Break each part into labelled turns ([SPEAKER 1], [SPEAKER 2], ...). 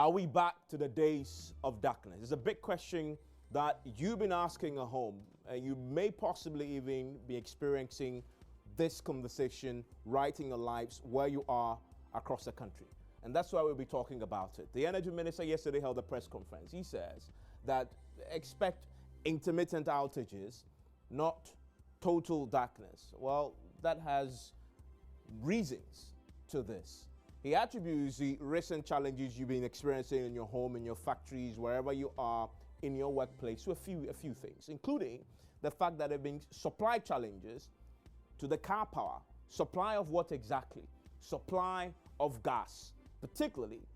[SPEAKER 1] Are we back to the days of darkness? It's a big question that you've been asking at home, and you may possibly even be experiencing this conversation right in your lives where you are across the country. And that's why we'll be talking about it. The Energy Minister yesterday held a press conference. He says that expect intermittent outages, not total darkness. Well, that has reasons to this. He attributes the recent challenges you've been experiencing in your home, in your factories, wherever you are, in your workplace, to a few things, including the fact that there have been supply challenges to the car power. Supply of what exactly? Supply of gas, particularly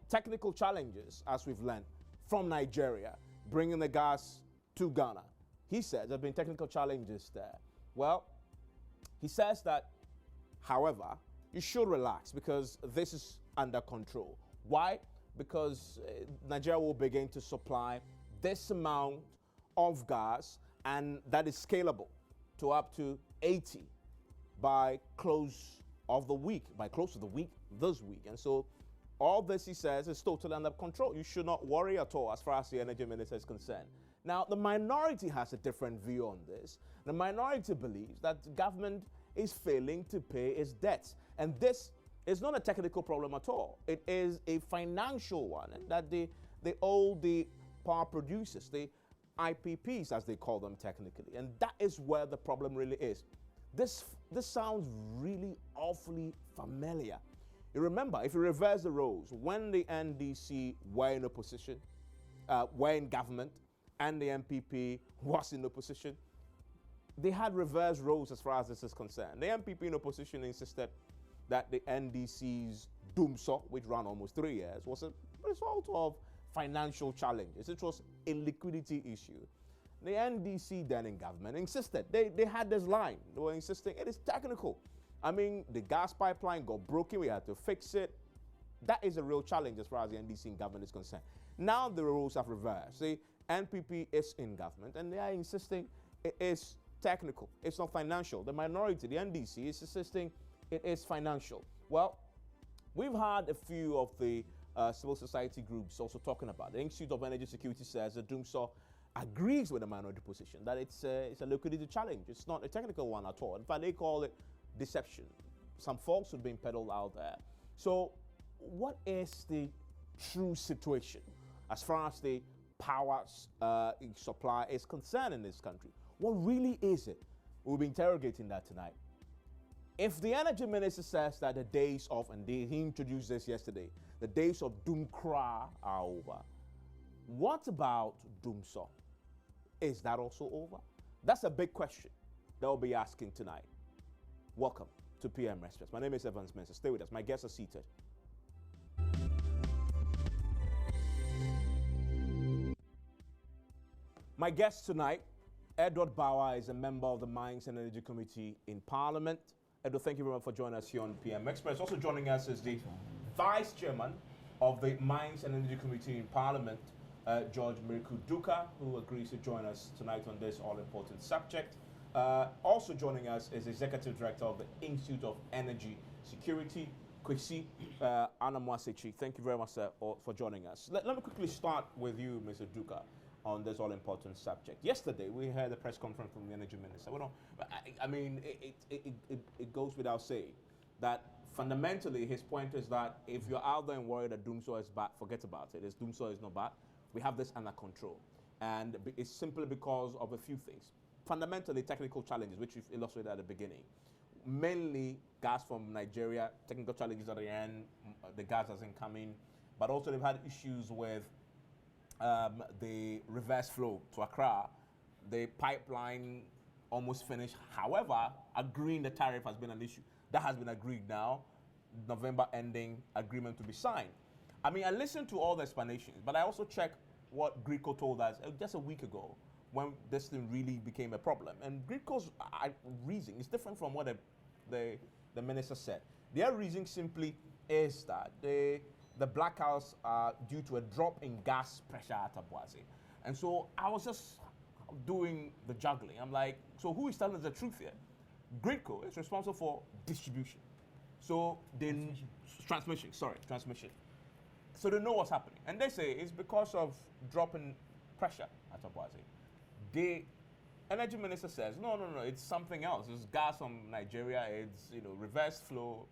[SPEAKER 1] technical challenges, as we've learned, from Nigeria, bringing the gas to Ghana. He says there have been technical challenges there. Well, he says that, however, you should relax because this is under control. Why? Because Nigeria will begin to supply this amount of gas, and that is scalable to up to 80 by close of the week, this week. And so all this, he says, is totally under control. You should not worry at all as far as the Energy Minister is concerned. Now, the minority has a different view on this. The minority believes that the government is failing to pay its debts. And this is not a technical problem at all. It is a financial one, and that they owe the power producers, the IPPs as they call them technically. And that is where the problem really is. This sounds really awfully familiar. You remember, if you reverse the roles, when the NDC were in opposition, were in government, and the MPP was in opposition, they had reverse roles as far as this is concerned. The MPP in opposition insisted that the NDC's doomsaw, which ran almost 3 years, was a result of financial challenges. It was a liquidity issue. The NDC then in government insisted, they had this line, they were insisting it is technical. I mean, the gas pipeline got broken, we had to fix it. That is a real challenge as far as the NDC in government is concerned. Now the roles have reversed. The NPP is in government and they are insisting it is technical, it's not financial. The minority, the NDC, is insisting it is financial. Well, we've had a few of the civil society groups also talking about it. The Institute of Energy Security says the doomsaw agrees with the minority position that it's a liquidity challenge. It's not a technical one at all. In fact, they call it deception. Some falsehood being peddled out there. So what is the true situation as far as the power supply is concerned in this country? What really is it? We'll be interrogating that tonight. If the Energy Minister says that the days of, and he introduced this yesterday, the days of kwraa are over, what about doomsaw? Is that also over? That's a big question that we'll be asking tonight. Welcome to PM Express. My name is Evans Mensah. Stay with us. My guests are seated. My guest tonight, Edward Bawa, is a member of the Mines and Energy Committee in Parliament. Edward, thank you very much for joining us here on PM Express. Also joining us is the Vice Chairman of the Mines and Energy Committee in Parliament, George Duka, who agrees to join us tonight on this all-important subject. Also joining us is Executive Director of the Institute of Energy Security, kwraa, Anamwasechi. Thank you very much, sir, for joining us. Let me quickly start with you, Mr. Duka, on this all-important subject. Yesterday, we had a press conference from the Energy Minister. I mean, it goes without saying that fundamentally his point is that if you're out there and worried that doomsaw is bad, forget about it. Doomsaw is not bad. We have this under control. And it's simply because of a few things. Fundamentally, technical challenges, which we've illustrated at the beginning. Mainly gas from Nigeria, technical challenges at the end, the gas hasn't come in. But also they've had issues with the reverse flow to Accra, the pipeline almost finished. However, agreeing the tariff has been an issue. That has been agreed now. November ending agreement to be signed. I mean, I listened to all the explanations, but I also checked what Greco told us just a week ago when this thing really became a problem. And Greco's reason is different from what the minister said. Their reason simply is that the blackouts are due to a drop in gas pressure at Abuasi. And so I was just doing the juggling. I'm like, so who is telling us the truth here? Greco is responsible for distribution. So then transmission. So they know what's happening. And they say it's because of dropping pressure at Obuasi. The energy minister says, no, it's something else. It's gas from Nigeria, it's reverse flow.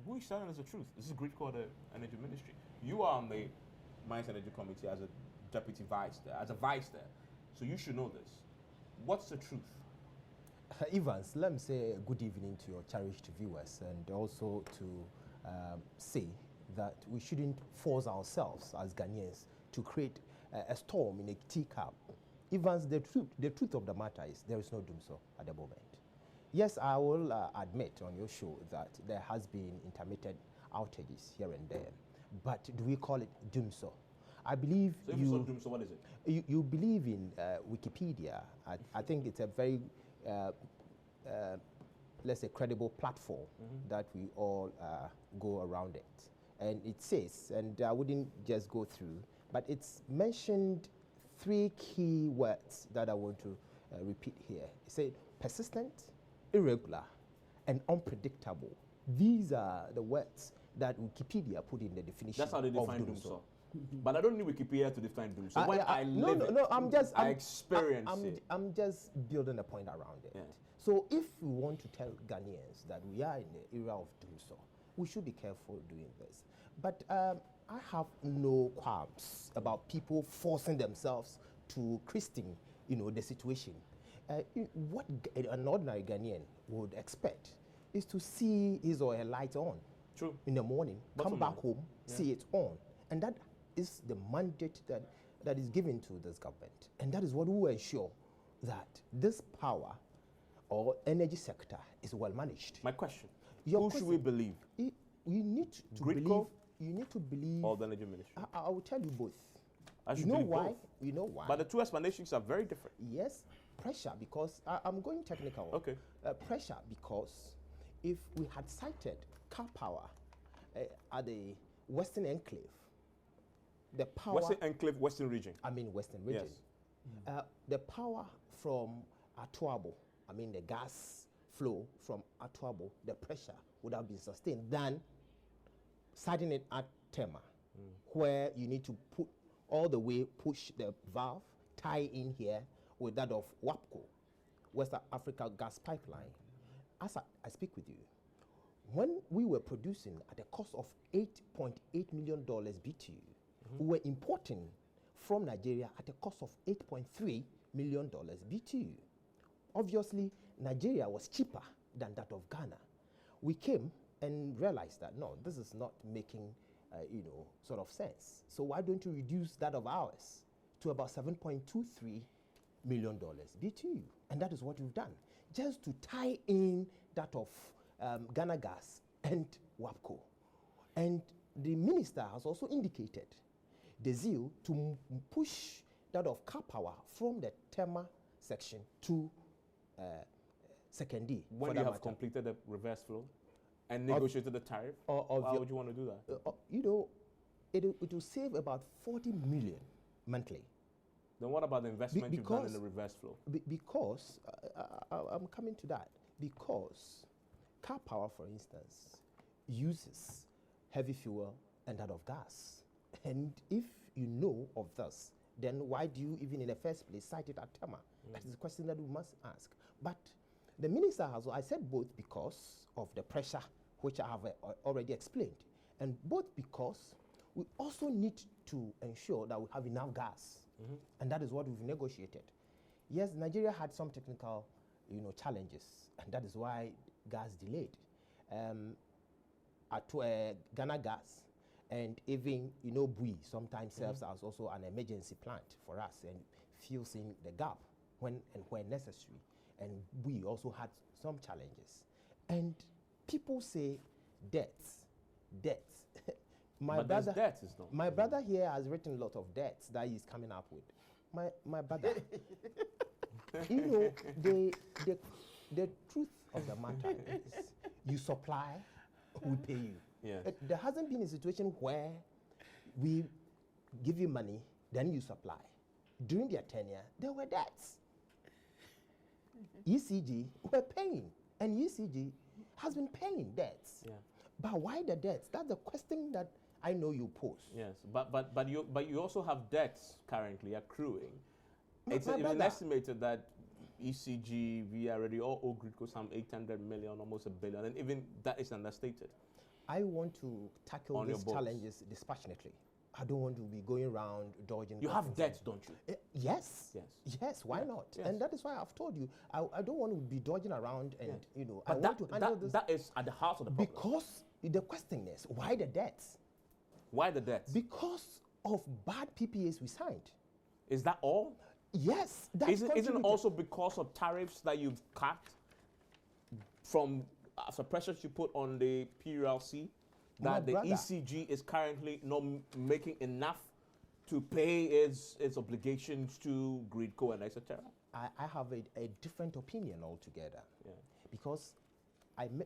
[SPEAKER 1] Who is telling us the truth? This is Greek called the energy ministry. You are on the Mines Energy Committee as a deputy vice there, there. So you should know this. What's the truth?
[SPEAKER 2] Evans, let me say good evening to your cherished viewers, and also to say that we shouldn't force ourselves as Ghanaians to create a storm in a teacup. Evans, the truth of the matter is there is no doomsday at the moment. Yes, I will admit on your show that there has been intermittent outages here and there, but do we call it doomsday? I believe
[SPEAKER 1] so if you saw doomsday, what is it?
[SPEAKER 2] You believe in Wikipedia. I think it's a very let's say credible platform that we all go around it. And it says, and I wouldn't just go through, but it's mentioned 3 key words that I want to repeat here. It said persistent, irregular, and unpredictable. These are the words that Wikipedia put in the definition.
[SPEAKER 1] That's how they define doomsday. But I don't need Wikipedia to define doomsday. When I live it, I experience it.
[SPEAKER 2] I'm just building a point around it.
[SPEAKER 1] Yeah.
[SPEAKER 2] So if we want to tell Ghanaians that we are in the era of doomsday, we should be careful doing this. But I have no qualms about people forcing themselves to christen, the situation. What an ordinary Ghanaian would expect is to see his or her light on.
[SPEAKER 1] True.
[SPEAKER 2] In the morning, come back home, see it on. And that is the mandate that is given to this government. And that is what will ensure that this power or energy sector is well managed.
[SPEAKER 1] My question, who should we believe?
[SPEAKER 2] You need to
[SPEAKER 1] Greek
[SPEAKER 2] believe. You need to believe.
[SPEAKER 1] Or the energy ministry?
[SPEAKER 2] I will tell you both.
[SPEAKER 1] I should
[SPEAKER 2] You know
[SPEAKER 1] believe
[SPEAKER 2] why?
[SPEAKER 1] both.
[SPEAKER 2] You know why?
[SPEAKER 1] But the two explanations are very different.
[SPEAKER 2] Yes, pressure, because I'm going technical.
[SPEAKER 1] Okay.
[SPEAKER 2] Pressure because if we had cited car power at the Western Enclave, the power...
[SPEAKER 1] Western Enclave, Western region.
[SPEAKER 2] I mean Western region.
[SPEAKER 1] Yes.
[SPEAKER 2] The power from Atuabo, I mean the gas flow from Atuabo, the pressure would have been sustained than citing it at Tema, where you need to put all the way, push the valve, tie in here with that of WAPCO, West Africa Gas Pipeline. As I speak with you, when we were producing at a cost of $8.8 million BTU, we were importing from Nigeria at a cost of $8.3 million BTU. Obviously, Nigeria was cheaper than that of Ghana. We came and realized that, no, this is not making, sort of sense. So why don't you reduce that of ours to about $7.23 million BTU? And that is what we've done, just to tie in that of Ghana Gas and WAPCO. And the minister has also indicated the zeal to push that of car power from the Tema section to Second D.
[SPEAKER 1] When you have completed the reverse flow and negotiated the tariff, how would you want to do that?
[SPEAKER 2] It will save about 40 million monthly.
[SPEAKER 1] Then what about the investment you've done in the reverse flow?
[SPEAKER 2] Because, I'm coming to that, because car power, for instance, uses heavy fuel and that of gas. And if you know of this, then why do you even in the first place cite it at Tema? That is a question that we must ask. But the minister has, I said both because of the pressure, which I have already explained, and both because we also need to ensure that we have enough gas. And that is what we've negotiated. Yes, Nigeria had some technical, challenges, and that is why gas delayed. At Ghana Gas, and even, Bui sometimes serves as also an emergency plant for us and fills in the gap when and where necessary. And we also had some challenges. And people say debts. My brother here has written a lot of debts that he's coming up with. My brother, the truth of the matter is, you supply, we pay you.
[SPEAKER 1] Yes.
[SPEAKER 2] There hasn't been a situation where we give you money, then you supply. During their tenure, there were debts. ECG were paying, and ECG has been paying debts.
[SPEAKER 1] Yeah.
[SPEAKER 2] But why the debts? That's the question that I know you post.
[SPEAKER 1] Yes, but you also have debts currently accruing. It's
[SPEAKER 2] My
[SPEAKER 1] even
[SPEAKER 2] brother.
[SPEAKER 1] estimated that ECG, we already all owe Gridco some 800 million, almost a billion, and even that is understated.
[SPEAKER 2] I want to tackle
[SPEAKER 1] On your
[SPEAKER 2] these
[SPEAKER 1] books.
[SPEAKER 2] challenges dispassionately. I don't want to be going around dodging.
[SPEAKER 1] You have
[SPEAKER 2] questions.
[SPEAKER 1] debts, don't you?
[SPEAKER 2] Yes.
[SPEAKER 1] Yes.
[SPEAKER 2] Yes. Why
[SPEAKER 1] Yes,
[SPEAKER 2] not?
[SPEAKER 1] yes.
[SPEAKER 2] And that is why I've told you I don't want to be dodging around and
[SPEAKER 1] Yes.
[SPEAKER 2] I
[SPEAKER 1] But
[SPEAKER 2] want to handle this
[SPEAKER 1] that is at the heart of the problem.
[SPEAKER 2] because the question is why the debts?
[SPEAKER 1] Why the debts?
[SPEAKER 2] Because of bad PPAs we signed.
[SPEAKER 1] Is that all?
[SPEAKER 2] Yes. That
[SPEAKER 1] Isn't it also because of tariffs that you've cut from the pressures you put on the PRLC
[SPEAKER 2] My
[SPEAKER 1] that the
[SPEAKER 2] brother.
[SPEAKER 1] ECG is currently not making enough to pay its obligations to Gridco and etc.?
[SPEAKER 2] I have a different opinion altogether.
[SPEAKER 1] Yeah.
[SPEAKER 2] Because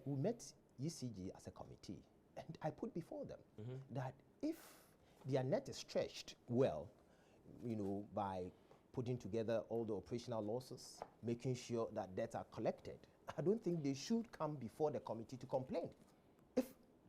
[SPEAKER 2] we met ECG as a committee, and I put before them that if their net is stretched well, by putting together all the operational losses, making sure that debts are collected, I don't think they should come before the committee to complain. If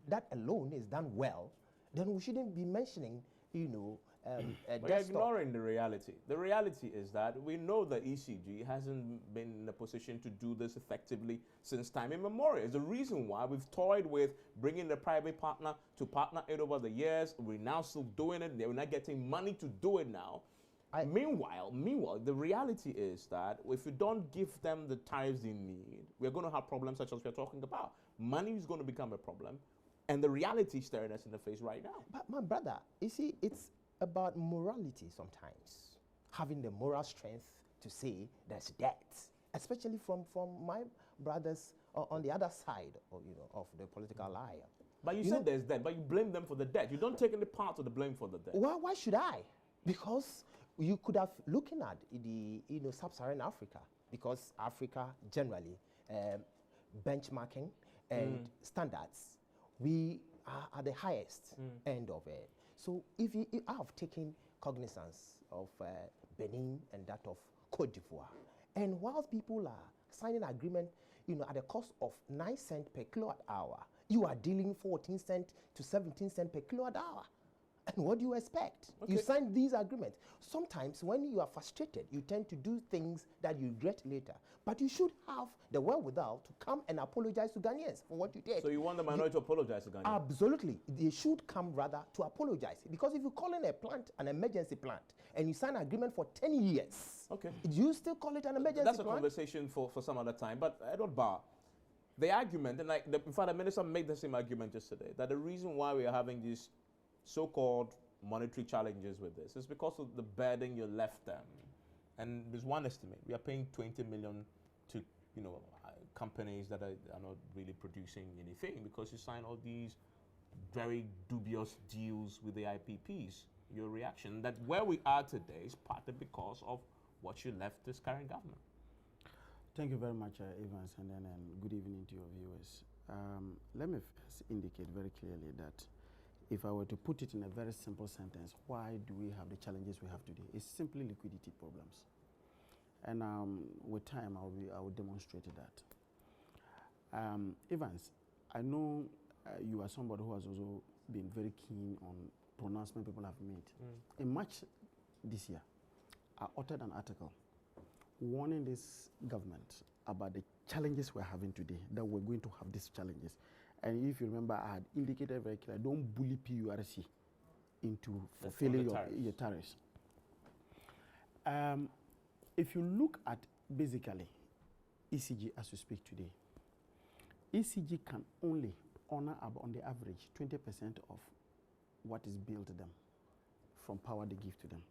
[SPEAKER 2] that alone is done well, then we shouldn't be mentioning, a
[SPEAKER 1] But you're
[SPEAKER 2] debt stop.
[SPEAKER 1] ignoring the reality. The reality is that we know that ECG hasn't been in a position to do this effectively since time immemorial. It's the reason why we've toyed with bringing the private partner to partner it over the years. We're now still doing it. We're not getting money to do it now. Meanwhile, the reality is that if we don't give them the tariffs they need, we're going to have problems such as we're talking about. Money is going to become a problem, and the reality is staring us in the face right now.
[SPEAKER 2] But my brother, you see, it's about morality sometimes. Having the moral strength to say there's debt, especially from my brothers on the other side of the political aisle.
[SPEAKER 1] But you said there's debt, but you blame them for the debt. You don't take any part of the blame for the debt.
[SPEAKER 2] Why should I? Because you could have looking at the sub-Saharan Africa, because Africa generally benchmarking and standards, we are at the highest end of it. So if I have taken cognizance of Benin and that of Cote d'Ivoire, and whilst people are signing an agreement, at a cost of 9 cents per kilowatt hour, you are dealing 14 cents to 17 cents per kilowatt hour. And what do you expect?
[SPEAKER 1] Okay.
[SPEAKER 2] You sign these agreements. Sometimes when you are frustrated, you tend to do things that you regret later. But you should have the wherewithal to come and apologize to Ghanaians for what you did.
[SPEAKER 1] So you want the minority to apologize to Ghana?
[SPEAKER 2] Absolutely. They should come rather to apologize. Because if you call in a plant an emergency plant and you sign an agreement for 10 years,
[SPEAKER 1] Okay.
[SPEAKER 2] do you still call it an emergency
[SPEAKER 1] That's a
[SPEAKER 2] plant?
[SPEAKER 1] conversation for some other time. But Edward Bawa, the argument, and in fact, the minister made the same argument yesterday, that the reason why we are having these so-called monetary challenges with this is because of the burden you left them. And there's one estimate. We are paying 20 million to companies that are not really producing anything because you sign all these very dubious deals with the IPPs. Your reaction that where we are today is partly because of what you left this current government.
[SPEAKER 3] Thank you very much, Evans, and good evening to your viewers. Let me first indicate very clearly that if I were to put it in a very simple sentence, why do we have the challenges we have today? It's simply liquidity problems. And with time, I will demonstrate that. Evans, I know you are somebody who has also been very keen on pronouncement people have made. In March this year, I authored an article warning this government about the challenges we're having today, that we're going to have these challenges. And if you remember, I had indicated very clearly, don't bully PURC into fulfilling your tariffs. If you look at basically ECG as we speak today, ECG can only honor on the average 20% of what is billed to them from power they give to them.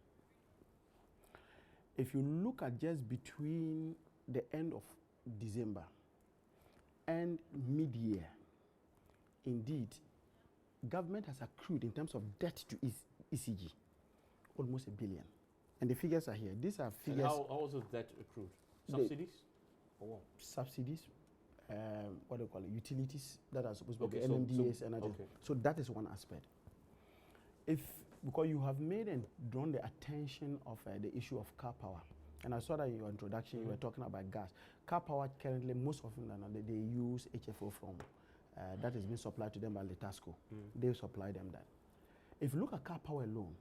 [SPEAKER 3] If you look at just between the end of December and mid-year, indeed, government has accrued in terms of debt to ECG almost $1 billion. And the figures are here. These are figures.
[SPEAKER 1] And how was the debt accrued? Subsidies? Or what?
[SPEAKER 3] Subsidies, what do you call it? Utilities that are supposed to be
[SPEAKER 1] Okay,
[SPEAKER 3] LMDAs
[SPEAKER 1] so
[SPEAKER 3] and others.
[SPEAKER 1] okay.
[SPEAKER 3] So that is one aspect. Because you have made and drawn the attention of the issue of car power. And I saw that in your introduction, you were talking about gas. Car power currently, most of them, they use HFO from, that is being supplied to them by Letasco. They supply them that. If you look at car power alone,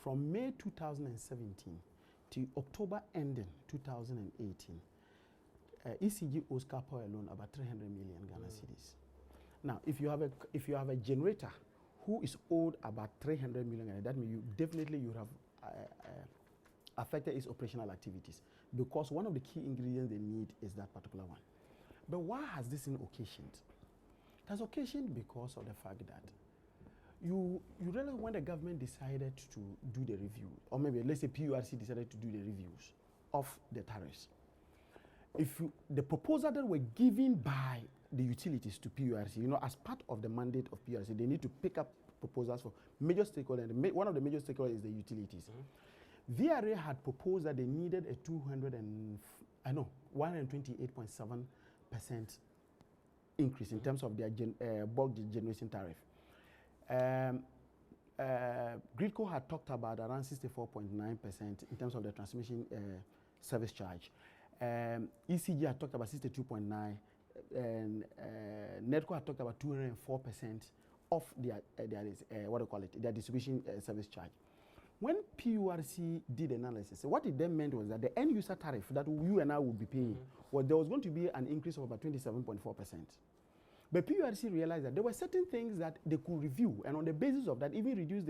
[SPEAKER 3] from May 2017 to October ending 2018, ECG owes car power alone about 300 million Ghana cedis. Now, if you have a generator who is owed about 300 million Ghana, that means you have affected its operational activities, because one of the key ingredients they need is that particular one. But why has this been occasioned? It has occasioned because of the fact that you realize when the government decided to do the review, or maybe let's say PURC decided to do the reviews of the tariffs, the proposal that were given by the utilities to PURC, as part of the mandate of PURC, they need to pick up proposals for major stakeholders. And one of the major stakeholders is the utilities. VRA had proposed that they needed a 128.7% increase in terms of their bulk generation tariff. Gridco had talked about around 64.9% in terms of the transmission service charge. ECG had talked about 62.9%, and NEDCO had talked about 204% of their distribution service charge. When PURC did analysis, what it then meant was that the end user tariff that you and I would be paying, there was going to be an increase of about 27.4%. But PURC realized that there were certain things that they could review, and on the basis of that, even reduce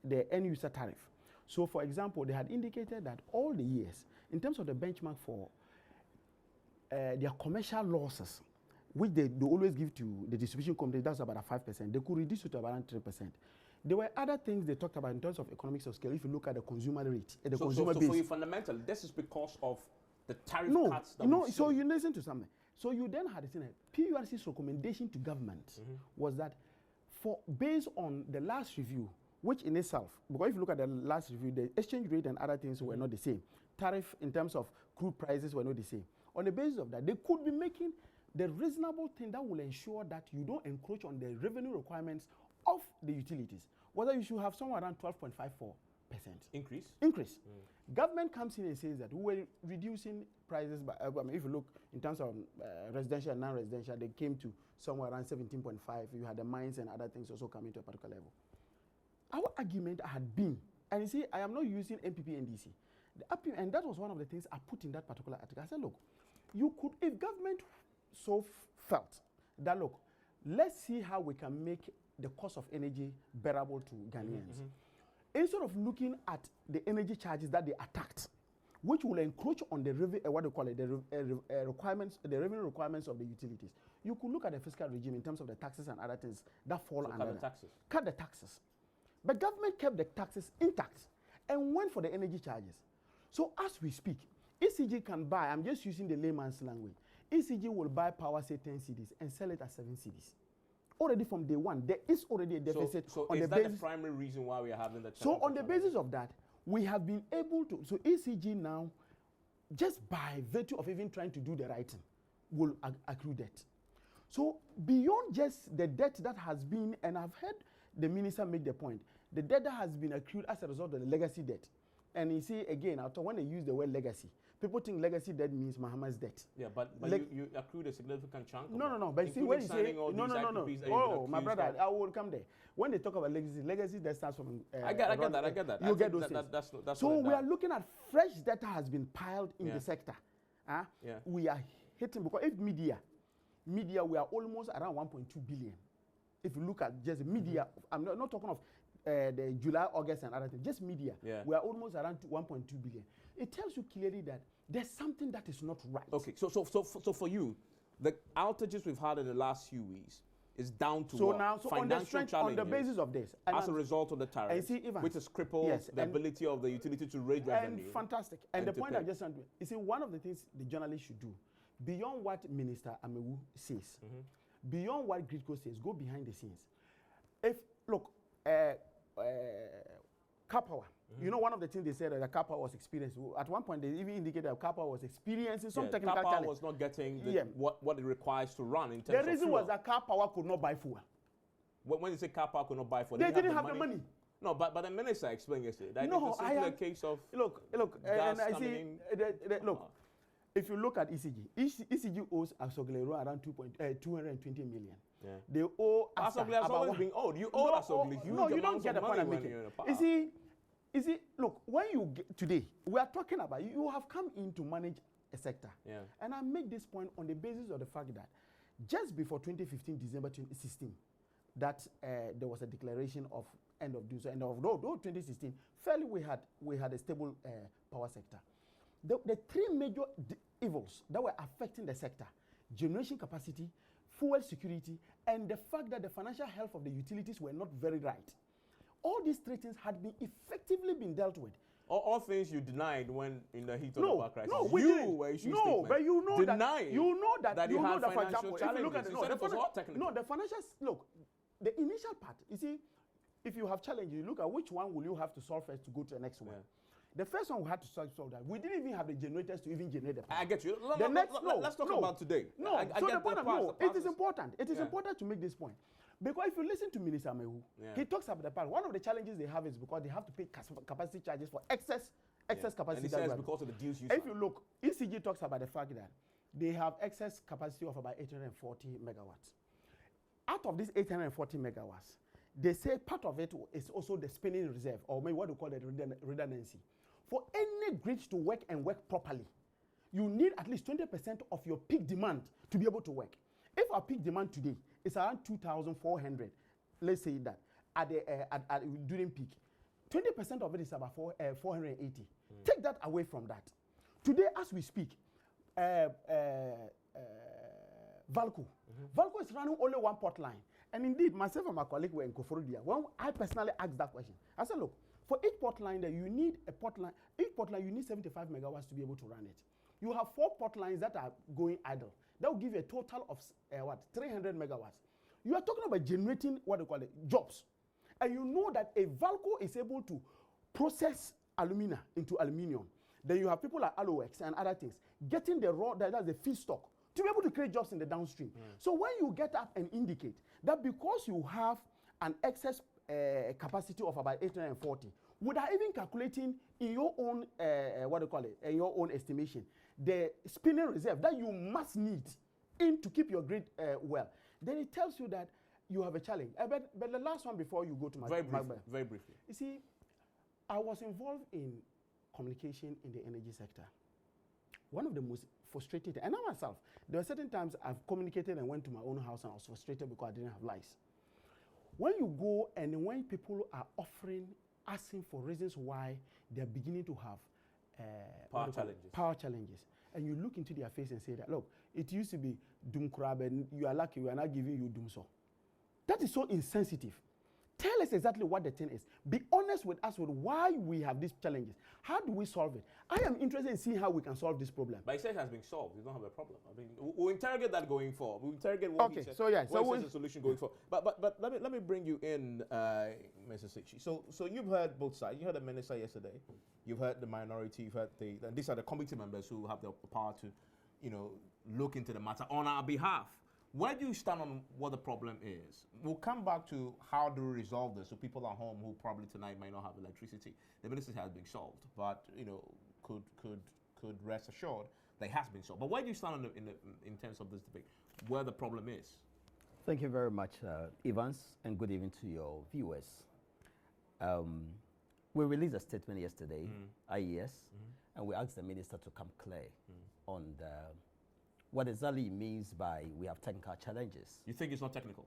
[SPEAKER 3] the end user tariff. So, for example, they had indicated that all the years, in terms of the benchmark for their commercial losses, which they always give to the distribution company, that's about 5%, they could reduce it to around 3%. There were other things they talked about in terms of economics of scale. If you look at the consumer rate, the consumer base.
[SPEAKER 1] So for you, fundamentally, this is because of the tariff cuts that
[SPEAKER 3] so you listen to something. So you then had PURC's recommendation to government was that based on the last review, which in itself, because if you look at the last review, the exchange rate and other things were not the same. Tariff in terms of crude prices were not the same. On the basis of that, they could be making the reasonable thing that will ensure that you don't encroach on the revenue requirements of the utilities. Whether you should have somewhere around 12.54%. Increase. Government comes in and says that we were reducing prices by, if you look in terms of residential and non-residential, they came to somewhere around 17.5. You had the mines and other things also coming to a particular level. Our argument had been, and you see, I am not using MPP and DC. And that was one of the things I put in that particular article. I said, look, you could, if government so felt that, look, let's see how we can make the cost of energy bearable to Ghanaians. Instead of looking at the energy charges that they attacked, which will encroach on the requirements, the revenue requirements of the utilities, you could look at the fiscal regime in terms of the taxes and other things that fall under that. Cut the taxes. But government kept the taxes intact and went for the energy charges. So as we speak, ECG can buy, I'm just using the layman's language, ECG will buy power, say 10 cedis, and sell it at 7 cedis. Already from day one, there is already a deficit.
[SPEAKER 1] So is that the primary reason why we are having the
[SPEAKER 3] So on the basis of that, we have been able to, so ECG now, just by virtue of even trying to do the right thing, will accrue debt. So beyond just the debt that has been, and I've heard the minister make the point, the debt that has been accrued as a result of the legacy debt. And you see, again, when they use the word legacy, people think legacy debt means Mahama's debt.
[SPEAKER 1] Yeah, but you accrued a significant chunk.
[SPEAKER 3] No. But see, when you say no. Oh, my brother, I will come there. When they talk about legacy debt starts from.
[SPEAKER 1] I get that.
[SPEAKER 3] You get those things.
[SPEAKER 1] That's
[SPEAKER 3] so we are looking at fresh data has been piled in the sector. We are hitting, because if media, we are almost around 1.2 billion. If you look at just media, I'm not talking of the July, August, and other things, just media, we are almost around 1.2 billion. It tells you clearly that there's something that is not right.
[SPEAKER 1] Okay, so for you, the outages we've had in the last few weeks is down to financial challenges
[SPEAKER 3] on the basis of this,
[SPEAKER 1] as a result of the tariffs, which has crippled the ability of the utility to raise revenue.
[SPEAKER 3] And fantastic. And the point I just want to, you see, one of the things the journalists should do, beyond what Minister Amewu says, beyond what Gridco says, go behind the scenes. If, look, car power. You know, one of the things they said that the car power was experiencing. At one point, they even indicated that car power was experiencing some technical challenge.
[SPEAKER 1] Car power was not getting what it requires to run in terms of
[SPEAKER 3] the reason was that car power could not buy fuel.
[SPEAKER 1] When you say car power could not buy fuel,
[SPEAKER 3] they didn't have the money.
[SPEAKER 1] No, but the minister explained yesterday that
[SPEAKER 3] no,
[SPEAKER 1] it's a case of
[SPEAKER 3] look, and I see. Look, if you look at ECG owes Asoglero around 220 million. They owe us
[SPEAKER 1] Asogli has always been owed. You owe Asogli huge amounts
[SPEAKER 3] you don't get the
[SPEAKER 1] of
[SPEAKER 3] point I'm
[SPEAKER 1] money when
[SPEAKER 3] making.
[SPEAKER 1] you're in the power.
[SPEAKER 3] You see, look, when you get today, we are talking about you have come in to manage a sector.
[SPEAKER 1] Yeah.
[SPEAKER 3] And I make this point on the basis of the fact that just before 2015, December 2016, that there was a declaration of end of duty. And although 2016, fairly we had a stable power sector. The three major evils that were affecting the sector: generation capacity, fuel security, and the fact that the financial health of the utilities were not very right. All these three things had been effectively been dealt with.
[SPEAKER 1] All things you denied when in the heat of the power crisis.
[SPEAKER 3] No, we
[SPEAKER 1] you were issuing statements
[SPEAKER 3] but you know
[SPEAKER 1] that you had
[SPEAKER 3] for
[SPEAKER 1] financial
[SPEAKER 3] example, if you look at
[SPEAKER 1] challenges. You said it was all technical.
[SPEAKER 3] No, the financial, look, the initial part, you see, if you have challenges, you look at which one will you have to solve first to go to the next one. The first one we had to solve that. We didn't even have the generators to even generate the power.
[SPEAKER 1] I get you. Let's talk about today.
[SPEAKER 3] No,
[SPEAKER 1] I
[SPEAKER 3] so
[SPEAKER 1] get
[SPEAKER 3] the point it is important. It is
[SPEAKER 1] Yeah.
[SPEAKER 3] important to make this point. Because if you listen to Minister Mehu, he talks about the power. One of the challenges they have is because they have to pay capacity charges for excess capacity.
[SPEAKER 1] And he says because of the deals you
[SPEAKER 3] If you look, ECG talks about the fact that they have excess capacity of about 840 megawatts. Out of these 840 megawatts, they say part of it is also the spinning reserve, or maybe what we call it redundancy. For any grid to work and work properly, you need at least 20% of your peak demand to be able to work. If our peak demand today is around 2,400, let's say that during peak, 20% of it is about 480. Take that away from that. Today, as we speak, Valco. Valco is running only one port line. And indeed, myself and my colleague were in Koforodia. When I personally asked that question, I said, look, for each port line that you need a port line, each port line you need 75 megawatts to be able to run it. You have 4 port lines that are going idle. That will give you a total of 300 megawatts. You are talking about generating what they call it, jobs. And you know that a Valco is able to process alumina into aluminium. Then you have people like Aloex and other things getting the raw, that's the feedstock, to be able to create jobs in the downstream. So when you get up and indicate that because you have an excess capacity of about 840, without even calculating in your own, in your own estimation, the spinning reserve that you must need in to keep your grid well, then it tells you that you have a challenge. But the last one before you go to my
[SPEAKER 1] very briefly.
[SPEAKER 3] You see, I was involved in communication in the energy sector. One of the most frustrated, and I myself, there were certain times I've communicated and went to my own house and I was frustrated because I didn't have lights. When you go and when people are asking for reasons why they're beginning to have power challenges, and you look into their face and say that, look, it used to be doom crab and you are lucky we are not giving you doom so. That is so insensitive. Tell us exactly what the thing is. Be honest with us with why we have these challenges. How do we solve it? I am interested in seeing how we can solve this problem.
[SPEAKER 1] But he said it has been solved. You don't have a problem. I mean, we'll interrogate that going forward. We'll interrogate what he said.
[SPEAKER 3] So yeah, so
[SPEAKER 1] what's the solution going forward? But let me bring you in, Mr. Sichi. So you've heard both sides. You heard the minister yesterday. You've heard the minority. You've heard and these are the committee members who have the power to, look into the matter on our behalf. Where do you stand on what the problem is? We'll come back to how do we resolve this. So people at home who probably tonight might not have electricity, the ministry has been solved, but could rest assured that it has been solved. But where do you stand in terms of this debate? Where the problem is?
[SPEAKER 4] Thank you very much, Evans, and good evening to your viewers. We released a statement yesterday, IES, and we asked the minister to come clear on what exactly it means by we have technical challenges.
[SPEAKER 1] You think it's not technical?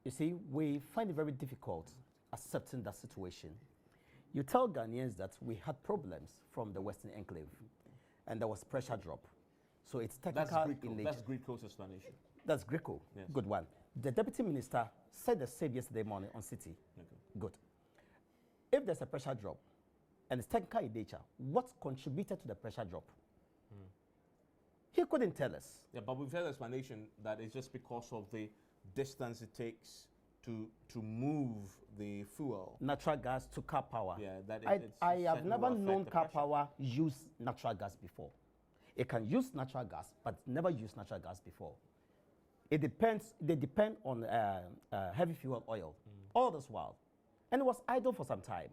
[SPEAKER 4] You see, we find it very difficult accepting that situation. You tell Ghanaians that we had problems from the Western Enclave, and there was pressure drop. So it's technical in nature.
[SPEAKER 1] That's Greco's explanation.
[SPEAKER 4] That's Greco. Yes. Good one. The deputy minister said the same yesterday morning on City. Okay. Good. If there's a pressure drop, and it's technical in nature, what contributed to the pressure drop? He couldn't tell us.
[SPEAKER 1] Yeah, but we've heard the explanation that it's just because of the distance it takes to move the fuel.
[SPEAKER 4] Natural gas to car power.
[SPEAKER 1] Yeah,
[SPEAKER 4] I have never known car power use natural gas before. It can use natural gas, but never used natural gas before. It depends. They depend on heavy fuel oil all this while, and it was idle for some time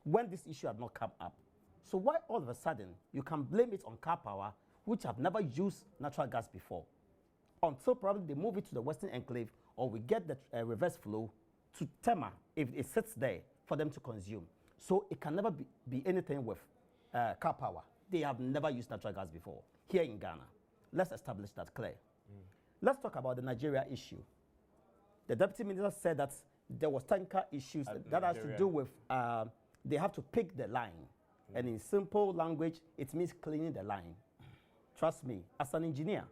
[SPEAKER 4] when this issue had not come up. So why all of a sudden you can blame it on car power, which have never used natural gas before? until probably they move it to the Western Enclave, or we get the reverse flow to Tema if it sits there for them to consume. So it can never be anything with car power. They have never used natural gas before here in Ghana. Let's establish that clear. Let's talk about the Nigeria issue. The deputy minister said that there was tanker issues that has to do with they have to pick the line. And in simple language, it means cleaning the line. Trust me, as an engineer,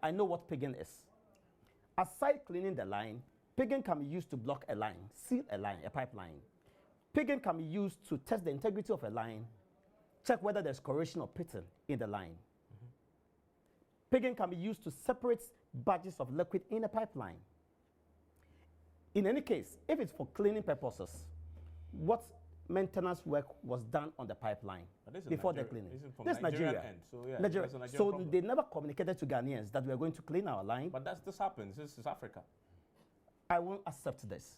[SPEAKER 4] I know what pigging is. Aside cleaning the line, pigging can be used to block a line, seal a line, a pipeline. Pigging can be used to test the integrity of a line, check whether there's corrosion or pitting in the line. Pigging can be used to separate batches of liquid in a pipeline. In any case, if it's for cleaning purposes, what maintenance work was done on the pipeline before the cleaning? This is Nigeria. Nigeria. So they never communicated to Ghanaians that we are going to clean our line.
[SPEAKER 1] But this happens. This is Africa.
[SPEAKER 4] I won't accept this.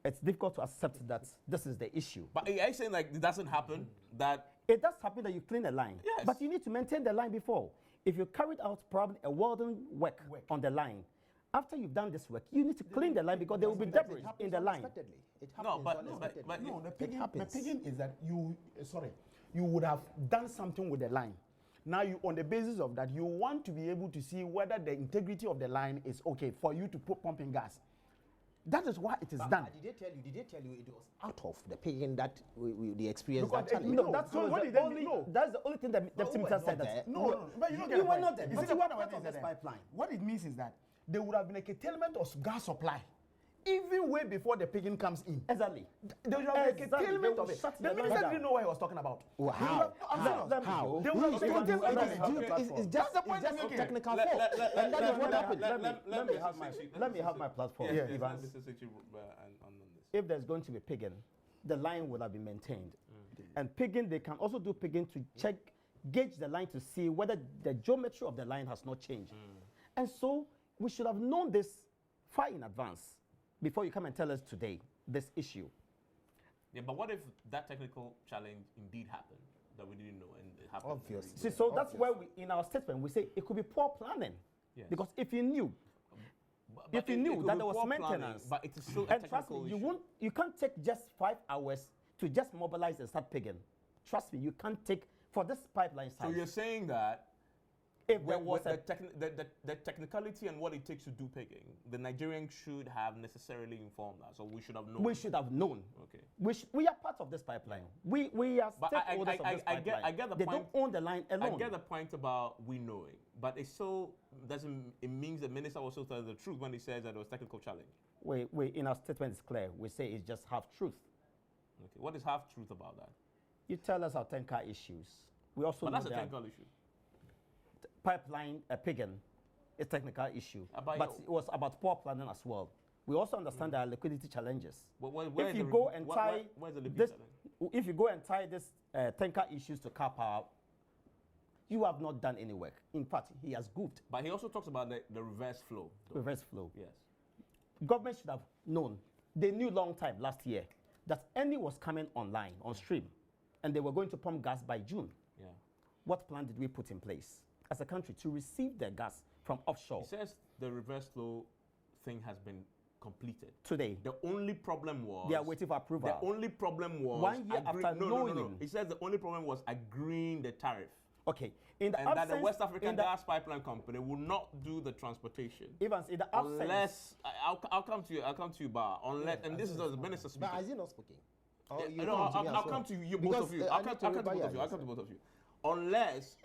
[SPEAKER 4] It's difficult to accept that this is the issue.
[SPEAKER 1] But are you saying like it doesn't happen? That
[SPEAKER 4] it does happen that you clean a line.
[SPEAKER 1] Yes.
[SPEAKER 4] But you need to maintain the line before. If you carried out probably a welding work on the line, after you've done this work, you need to clean the line because there will be debris in the line.
[SPEAKER 2] It happens
[SPEAKER 3] The pigging is that you would have done something with the line. Now, on the basis of that, you want to be able to see whether the integrity of the line is okay for you to put pumping gas. That is why it is done.
[SPEAKER 2] Did they tell you it was out of the pain that the experience
[SPEAKER 3] Because
[SPEAKER 2] that challenge?
[SPEAKER 4] No, that's the only thing that the minister said.
[SPEAKER 3] But you don't get
[SPEAKER 4] you
[SPEAKER 3] the
[SPEAKER 4] were
[SPEAKER 3] point.
[SPEAKER 4] not there.
[SPEAKER 3] You see,
[SPEAKER 4] But
[SPEAKER 3] the
[SPEAKER 4] you
[SPEAKER 3] point
[SPEAKER 4] were
[SPEAKER 3] of
[SPEAKER 4] part of this pipeline.
[SPEAKER 3] What it means is that there would have been a curtailment of gas supply even way before the pigging comes in.
[SPEAKER 4] Exactly.
[SPEAKER 3] There would have been a curtailment of it. The minister didn't know what he was talking about.
[SPEAKER 2] How?
[SPEAKER 3] How? There would have been a curtailment.
[SPEAKER 2] It's just a technical fault. And that is what happened.
[SPEAKER 4] Let me have my platform. Evans. If there's going to be pigging, the line would have been maintained. And pigging, they can also do pigging to gauge the line to see whether the geometry of the line has not changed. And so we should have known this far in advance before you come and tell us today this issue.
[SPEAKER 1] Yeah, but what if that technical challenge indeed happened that we didn't know and it happened?
[SPEAKER 2] Obviously.
[SPEAKER 4] See, so that's where in our statement we say it could be poor planning.
[SPEAKER 1] Yes.
[SPEAKER 4] Because if you knew,
[SPEAKER 1] But
[SPEAKER 4] that there was maintenance,
[SPEAKER 1] planning, but it is still a
[SPEAKER 4] and trust me,
[SPEAKER 1] technical issue.
[SPEAKER 4] you can't take just 5 hours to just mobilize and start pigging. Trust me, you can't take for this pipeline size.
[SPEAKER 1] So you're saying that
[SPEAKER 4] if there was
[SPEAKER 1] the technicality and what it takes to do pigging, the Nigerians should have necessarily informed us, or we should have known.
[SPEAKER 4] We should have known.
[SPEAKER 1] Okay.
[SPEAKER 4] We are part of this pipeline. We are
[SPEAKER 1] But
[SPEAKER 4] stakeholders of this pipeline.
[SPEAKER 1] I get the
[SPEAKER 4] they
[SPEAKER 1] point.
[SPEAKER 4] don't own the line alone.
[SPEAKER 1] I get the point about we knowing, but it still doesn't. It means the minister also tells the truth when he says that it was technical challenge.
[SPEAKER 4] We in our statement is clear. We say it's just half truth.
[SPEAKER 1] Okay. What is half truth about that?
[SPEAKER 4] You tell us our tanker issues. We also
[SPEAKER 1] But
[SPEAKER 4] know
[SPEAKER 1] that's a
[SPEAKER 4] that
[SPEAKER 1] technical issue.
[SPEAKER 4] pipeline pigging is a technical issue,
[SPEAKER 1] About
[SPEAKER 4] but it was about poor planning as well. We also understand there are liquidity challenges.
[SPEAKER 1] Where
[SPEAKER 4] If
[SPEAKER 1] is
[SPEAKER 4] you
[SPEAKER 1] the
[SPEAKER 4] go
[SPEAKER 1] re-
[SPEAKER 4] and
[SPEAKER 1] where-
[SPEAKER 4] tie
[SPEAKER 1] where- where's the liquidity
[SPEAKER 4] this,
[SPEAKER 1] challenge?
[SPEAKER 4] if you go and tie this tanker issues to car power, you have not done any work. In fact, he has goofed.
[SPEAKER 1] But he also talks about the reverse flow. though.
[SPEAKER 4] Reverse flow.
[SPEAKER 1] Yes.
[SPEAKER 4] Government should have known. They knew long time last year that Eni was coming online on stream, and they were going to pump gas by June.
[SPEAKER 1] Yeah.
[SPEAKER 4] What plan did we put in place as a country to receive the gas from offshore
[SPEAKER 1] He says the reverse flow thing has been completed.
[SPEAKER 4] today?
[SPEAKER 1] The only problem was
[SPEAKER 4] They are waiting for approval.
[SPEAKER 1] The only problem was
[SPEAKER 4] 1 year after
[SPEAKER 1] no.
[SPEAKER 4] knowing.
[SPEAKER 1] He says the only problem was agreeing the tariff,
[SPEAKER 4] Okay. In the
[SPEAKER 1] and that the
[SPEAKER 4] absence,
[SPEAKER 1] West African
[SPEAKER 4] in the-
[SPEAKER 1] Gas Pipeline Company will not do the transportation
[SPEAKER 4] Evans, in the absence,
[SPEAKER 1] unless I'll come to you. I'll come to you, Bar. Unless and this is the minister speaking.
[SPEAKER 2] But has he not spoken?
[SPEAKER 1] Yeah, no, I'll come to you, both
[SPEAKER 2] Because,
[SPEAKER 1] of you.
[SPEAKER 2] I
[SPEAKER 1] I'll
[SPEAKER 2] need
[SPEAKER 1] come
[SPEAKER 2] to
[SPEAKER 1] to both
[SPEAKER 2] revise
[SPEAKER 1] of you. I'll come to both of you. Unless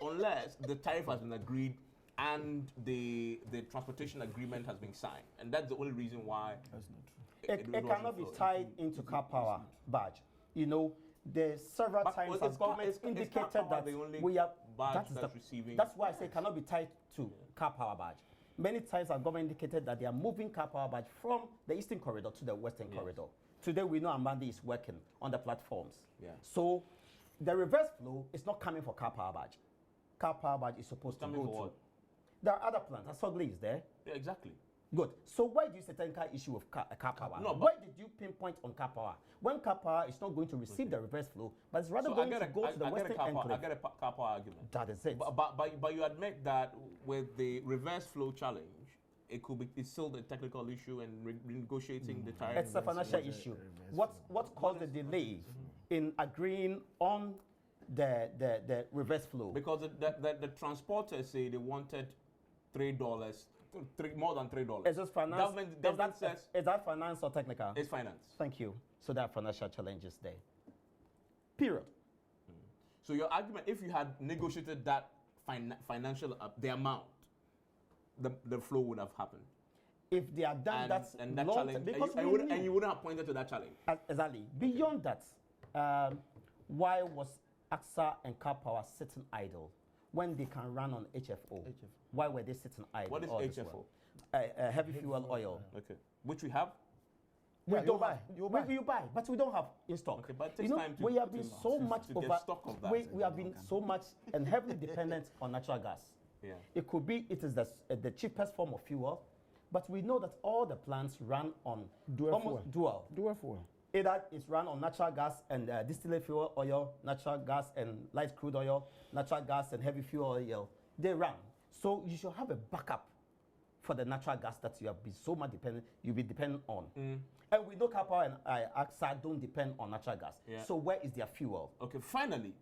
[SPEAKER 1] the tariff has been agreed and the transportation agreement has been signed, and that's the only reason why.
[SPEAKER 3] That's not true.
[SPEAKER 4] it cannot be tied into car power badge. You know, there's several
[SPEAKER 1] But
[SPEAKER 4] times
[SPEAKER 1] was-
[SPEAKER 4] as
[SPEAKER 1] is car-
[SPEAKER 4] government
[SPEAKER 1] is car
[SPEAKER 4] indicated
[SPEAKER 1] power
[SPEAKER 4] that
[SPEAKER 1] the only
[SPEAKER 4] we are.
[SPEAKER 1] badge
[SPEAKER 4] That is
[SPEAKER 1] that's receiving?
[SPEAKER 4] That's why I say it cannot be tied to car power badge. Many times our government indicated that they are moving car power badge from the eastern corridor to the western corridor. Today we know Amandi is working on the platforms.
[SPEAKER 1] Yeah.
[SPEAKER 4] So the reverse flow is not coming for car power badge. Car power badge is supposed to
[SPEAKER 1] Coming
[SPEAKER 4] go
[SPEAKER 1] for
[SPEAKER 4] to.
[SPEAKER 1] what?
[SPEAKER 4] There are other plants. Asogli is there.
[SPEAKER 1] Yeah, exactly.
[SPEAKER 4] Good. So why do you say tanker issue of car power?
[SPEAKER 1] No, but-
[SPEAKER 4] why did you pinpoint on car power? When car power is not going to receive the reverse flow, but it's rather
[SPEAKER 1] So
[SPEAKER 4] going to go to the
[SPEAKER 1] I get a
[SPEAKER 4] western
[SPEAKER 1] car power, I
[SPEAKER 4] enclave.
[SPEAKER 1] get a car power argument.
[SPEAKER 4] That is it.
[SPEAKER 1] But you admit that with the reverse flow challenge, it could be, it's still the technical issue and renegotiating the tariff.
[SPEAKER 4] It's a financial issue. What caused the delay in agreeing on the reverse flow?
[SPEAKER 1] Because the transporters say they wanted $3, more than $3.
[SPEAKER 4] Is this finance?
[SPEAKER 1] Government says
[SPEAKER 4] is that finance or technical?
[SPEAKER 1] it's finance.
[SPEAKER 4] Thank you. So there are financial challenges there. Period.
[SPEAKER 1] So your argument, if you had negotiated that financial the amount, the flow would have happened.
[SPEAKER 4] If they are done
[SPEAKER 1] and that
[SPEAKER 4] long
[SPEAKER 1] challenge,
[SPEAKER 4] because
[SPEAKER 1] and you wouldn't have pointed to that challenge.
[SPEAKER 4] Exactly. Beyond that, why was AXA and Car Power sitting idle when they can run on HFO? Why were they sitting idle?
[SPEAKER 1] What is
[SPEAKER 4] all this
[SPEAKER 1] HFO?
[SPEAKER 4] while? Heavy fuel oil.
[SPEAKER 1] Okay. Which we have.
[SPEAKER 4] We don't
[SPEAKER 2] buy.
[SPEAKER 4] You buy, but we don't have in stock.
[SPEAKER 1] Okay, but it takes time to
[SPEAKER 4] we have been so much
[SPEAKER 1] to
[SPEAKER 4] over.
[SPEAKER 1] get stock of that.
[SPEAKER 4] We have been so much and heavily dependent on natural gas.
[SPEAKER 1] Yeah.
[SPEAKER 4] It could be it is the cheapest form of fuel, but we know that all the plants run on almost dual.
[SPEAKER 3] Dual fuel.
[SPEAKER 4] Either it's run on natural gas and distillate fuel oil, natural gas and light crude oil, natural gas and heavy fuel oil. They run. So you should have a backup for the natural gas that you have been so much dependent, you'll be dependent on. And we know Car Power and AXA don't depend on natural gas.
[SPEAKER 1] Yeah.
[SPEAKER 4] So where is their fuel?
[SPEAKER 1] Okay, finally,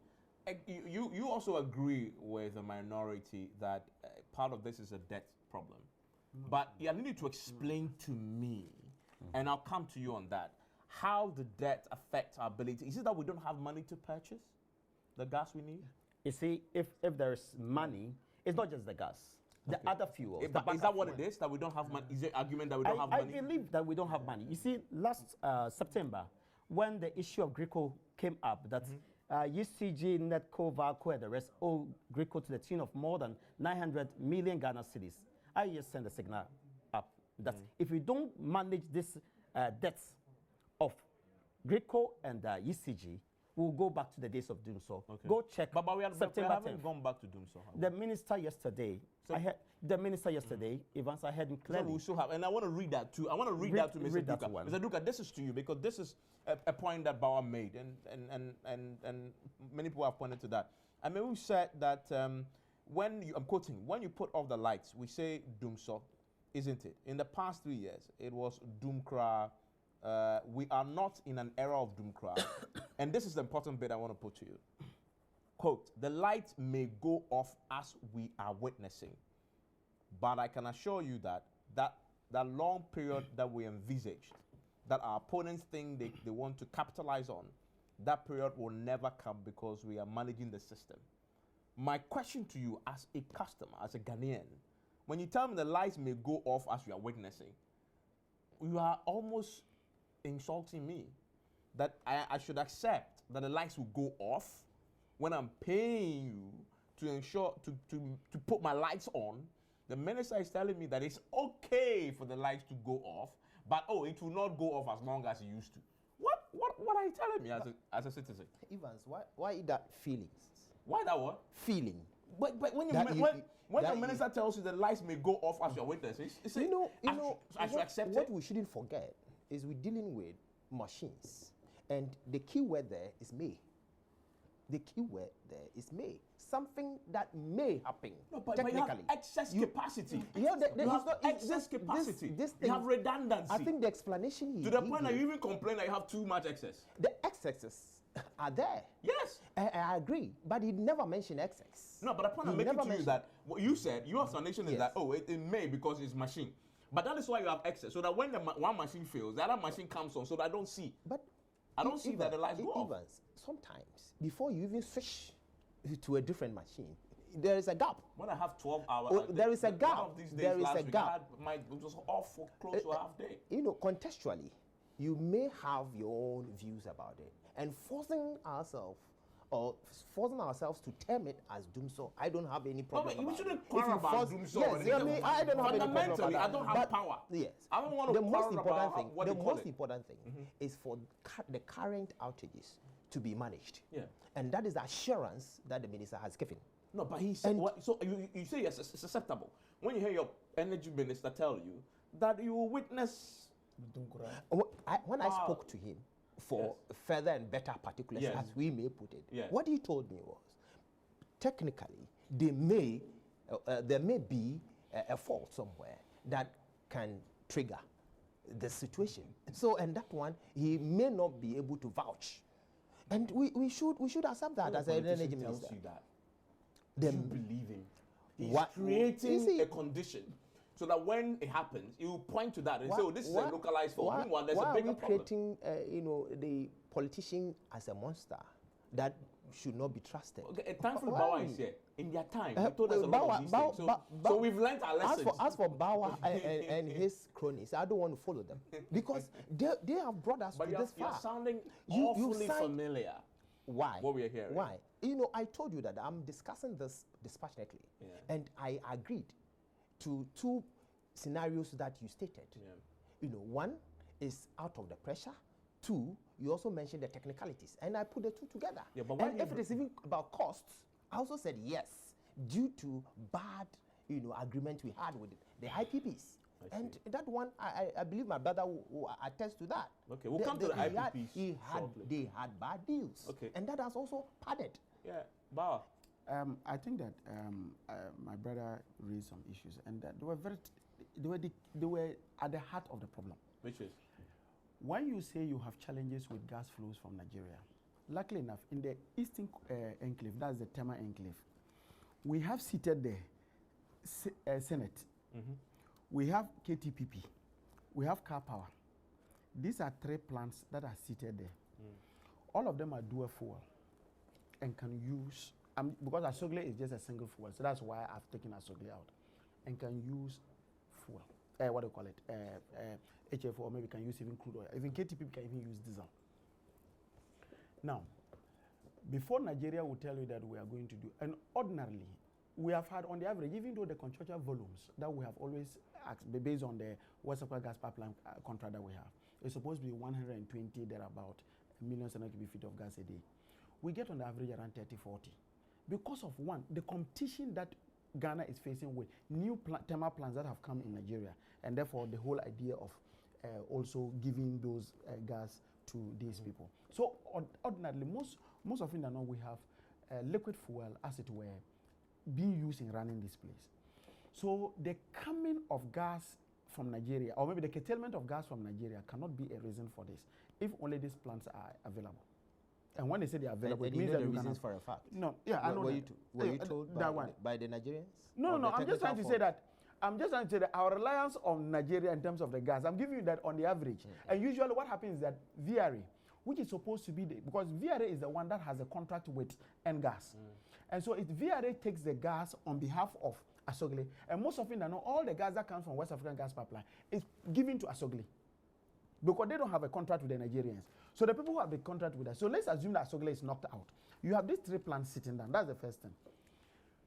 [SPEAKER 1] you also agree with the minority that part of this is a debt problem. But you need to explain to me, and I'll come to you on that, how the debt affects our ability. Is it that we don't have money to purchase the gas we need?
[SPEAKER 4] You see, if there is money, it's not just the gas. The other fuels.
[SPEAKER 1] Is that what it is, that we don't have money? Is the argument that we don't have money?
[SPEAKER 4] I believe that we don't have money. You see, last September, when the issue of Greco came up, that UCG, Netco, Valco, and the rest owe Greco to the tune of more than 900 million Ghana cedis, I just send a signal up that if we don't manage this debts of Greco and UCG, we'll go back to the days of doing so.
[SPEAKER 1] Okay.
[SPEAKER 4] Go check.
[SPEAKER 1] But we
[SPEAKER 4] September
[SPEAKER 1] haven't
[SPEAKER 4] 10th.
[SPEAKER 1] gone back to doing so.
[SPEAKER 4] The minister yesterday, Evans, I heard him
[SPEAKER 1] So
[SPEAKER 4] clearly.
[SPEAKER 1] we still have, and I want to read that too. I want to read that to Mr.
[SPEAKER 4] read that
[SPEAKER 1] Duka.
[SPEAKER 4] one.
[SPEAKER 1] Mr. Duka, this is to you because this is a point that Bawa made, and many people have pointed to that. I mean, we said that when you, I'm quoting, when you put off the lights, we say doomso, isn't it? In the past 3 years, it was kwraa. We are not in an era of kwraa. And this is the important bit I want to put to you. Quote, the light may go off as we are witnessing, but I can assure you that long period that we envisaged, that our opponents think they want to capitalize on, that period will never come because we are managing the system. My question to you as a customer, as a Ghanaian, when you tell me the lights may go off as we are witnessing, you are almost insulting me that I should accept that the lights will go off when I'm paying you to ensure to put my lights on. The minister is telling me that it's okay for the lights to go off, but it will not go off as long as it used to. What are you telling me as a citizen?
[SPEAKER 2] Evans, why that feelings?
[SPEAKER 1] Why that what?
[SPEAKER 2] Feeling.
[SPEAKER 1] But when the minister tells you the lights may go off as your witnesses, I should accept
[SPEAKER 2] what
[SPEAKER 1] it.
[SPEAKER 2] we shouldn't forget is we're dealing with machines, and the key word there is may. The key word there is may. Something that may happen.
[SPEAKER 1] No, but
[SPEAKER 2] technically.
[SPEAKER 1] you have excess capacity.
[SPEAKER 2] You have
[SPEAKER 1] excess capacity.
[SPEAKER 2] This
[SPEAKER 1] you have redundancy.
[SPEAKER 2] I think the explanation he
[SPEAKER 1] to the point that you even complain that you have too much excess.
[SPEAKER 2] The excesses are there.
[SPEAKER 1] Yes.
[SPEAKER 2] I agree, but he never mentioned excess.
[SPEAKER 1] No, but the point I'm making to you is that what you said, your explanation is that it may because it's machine. But that is why you have excess, so that when one machine fails, the other machine comes on, so that I don't see.
[SPEAKER 2] But
[SPEAKER 1] I don't see that the lights go off.
[SPEAKER 2] Sometimes, before you even switch to a different machine, there is a gap.
[SPEAKER 1] When I have 12 hours,
[SPEAKER 2] there is a gap.
[SPEAKER 1] One of these days
[SPEAKER 2] There is
[SPEAKER 1] last
[SPEAKER 2] a
[SPEAKER 1] week,
[SPEAKER 2] gap.
[SPEAKER 1] it was off for close to a half day.
[SPEAKER 2] Contextually, you may have your own views about it, and forcing ourselves to term it as doomso, I don't have any problem.
[SPEAKER 1] No, but we shouldn't
[SPEAKER 2] If
[SPEAKER 1] quarrel
[SPEAKER 2] you
[SPEAKER 1] about
[SPEAKER 2] force-
[SPEAKER 1] doomso.
[SPEAKER 2] Yes, I don't have any problem about
[SPEAKER 1] Fundamentally,
[SPEAKER 2] that.
[SPEAKER 1] I don't have
[SPEAKER 2] But
[SPEAKER 1] power.
[SPEAKER 2] Yes.
[SPEAKER 1] I don't want to quarrel about what
[SPEAKER 2] the
[SPEAKER 1] you call
[SPEAKER 2] most
[SPEAKER 1] it.
[SPEAKER 2] important thing is for the current outages to be managed.
[SPEAKER 1] Yeah.
[SPEAKER 2] And that is the assurance that the minister has given.
[SPEAKER 1] No, but he said, so you say yes, it's acceptable. When you hear your energy minister tell you that you will witness.
[SPEAKER 2] When I spoke to him for further and better particulars, as we may put it, what he told me was, technically, there may be a fault somewhere. that can trigger the situation. So, and that one, he may not be able to vouch. And we should accept that as an energy minister.
[SPEAKER 1] You that.
[SPEAKER 2] The-
[SPEAKER 1] You believe him. He's
[SPEAKER 2] What-
[SPEAKER 1] creating
[SPEAKER 2] you see-
[SPEAKER 1] a condition so that when it happens, he will point to that and say, "Oh, this is a localized fault." Meanwhile, there's a bigger problem.
[SPEAKER 2] Why are we creating, the politician as a monster that should not be trusted?
[SPEAKER 1] Okay, thankfully,
[SPEAKER 2] Why?
[SPEAKER 1] Bawa is here. In their time, they told us a lot of these
[SPEAKER 2] Bawa-
[SPEAKER 1] things.
[SPEAKER 2] Ba-
[SPEAKER 1] So we've learned our lessons.
[SPEAKER 2] As for Bawa and his cronies, I don't want to follow them because they have brought us
[SPEAKER 1] But
[SPEAKER 2] to
[SPEAKER 1] you're
[SPEAKER 2] this far.
[SPEAKER 1] sounding
[SPEAKER 2] You
[SPEAKER 1] awfully
[SPEAKER 2] signed-
[SPEAKER 1] familiar.
[SPEAKER 2] Why?
[SPEAKER 1] What we are hearing.
[SPEAKER 2] Why? I told you that I'm discussing this dispassionately,
[SPEAKER 1] Yeah.
[SPEAKER 2] and I agreed to two scenarios that you stated.
[SPEAKER 1] Yeah.
[SPEAKER 2] One is out of the pressure. Two, you also mentioned the technicalities, and I put the two together.
[SPEAKER 1] Yeah, but why
[SPEAKER 2] and
[SPEAKER 1] do
[SPEAKER 2] if
[SPEAKER 1] you
[SPEAKER 2] it is even about costs, I also said yes, due to bad, agreement we had with the IPPs. And that one, I believe my brother will attest to that.
[SPEAKER 1] Okay, we'll come to the IPPs shortly.
[SPEAKER 2] They had bad deals.
[SPEAKER 1] Okay.
[SPEAKER 2] And that has also padded.
[SPEAKER 1] Yeah, Bawa.
[SPEAKER 3] I think that my brother raised some issues, and that they were at the heart of the problem.
[SPEAKER 1] Which is?
[SPEAKER 3] When you say you have challenges with gas flows from Nigeria, luckily enough, in the eastern enclave, that's the Tema enclave, we have seated the Senate. We have KTPP. We have Car Power. These are three plants that are seated there. All of them are dual fuel and can use, because Asogle is just a single fuel, so that's why I've taken Asogle out, and can use fuel. What do you call it? HFO, or maybe can use even crude oil. Even KTPP can even use diesel. Now, before Nigeria will tell you that we are going to do, and ordinarily, we have had on the average, even though the contractual volumes that we have always asked, based on the West Africa gas pipeline contract that we have, it's supposed to be 120 thereabout million standard cubic feet of gas a day. We get on the average around 30, 40. Because of one, the competition that Ghana is facing with new thermal plants that have come in Nigeria, and therefore the whole idea of also giving those gas to these people. So ordinarily, most often than not, we have liquid fuel, as it were, being used in running this place. So the coming of gas from Nigeria, or maybe the curtailment of gas from Nigeria, cannot be a reason for this, if only these plants are available. And when they say they are available,
[SPEAKER 2] and
[SPEAKER 3] it means
[SPEAKER 2] you know
[SPEAKER 3] that
[SPEAKER 2] the
[SPEAKER 3] you
[SPEAKER 2] reasons
[SPEAKER 3] can
[SPEAKER 2] for a fact.
[SPEAKER 3] No, yeah, I know
[SPEAKER 2] Were
[SPEAKER 3] that.
[SPEAKER 2] you told
[SPEAKER 3] that one.
[SPEAKER 2] by the Nigerians?
[SPEAKER 3] No,
[SPEAKER 2] Or
[SPEAKER 3] no,
[SPEAKER 2] the
[SPEAKER 3] I'm just trying to
[SPEAKER 2] technical
[SPEAKER 3] say that. I'm just trying to say that our reliance on Nigeria in terms of the gas, I'm giving you that on the average. And usually what happens is that VRA, which is supposed to be because VRA is the one that has a contract with NGAS. And so if VRA takes the gas on behalf of Asogle, and most often than not, all the gas that comes from West African gas pipeline is given to Asogle, because they don't have a contract with the Nigerians. So the people who have the contract with us, so let's assume that Asogle is knocked out. You have these three plants sitting down. That's the first thing.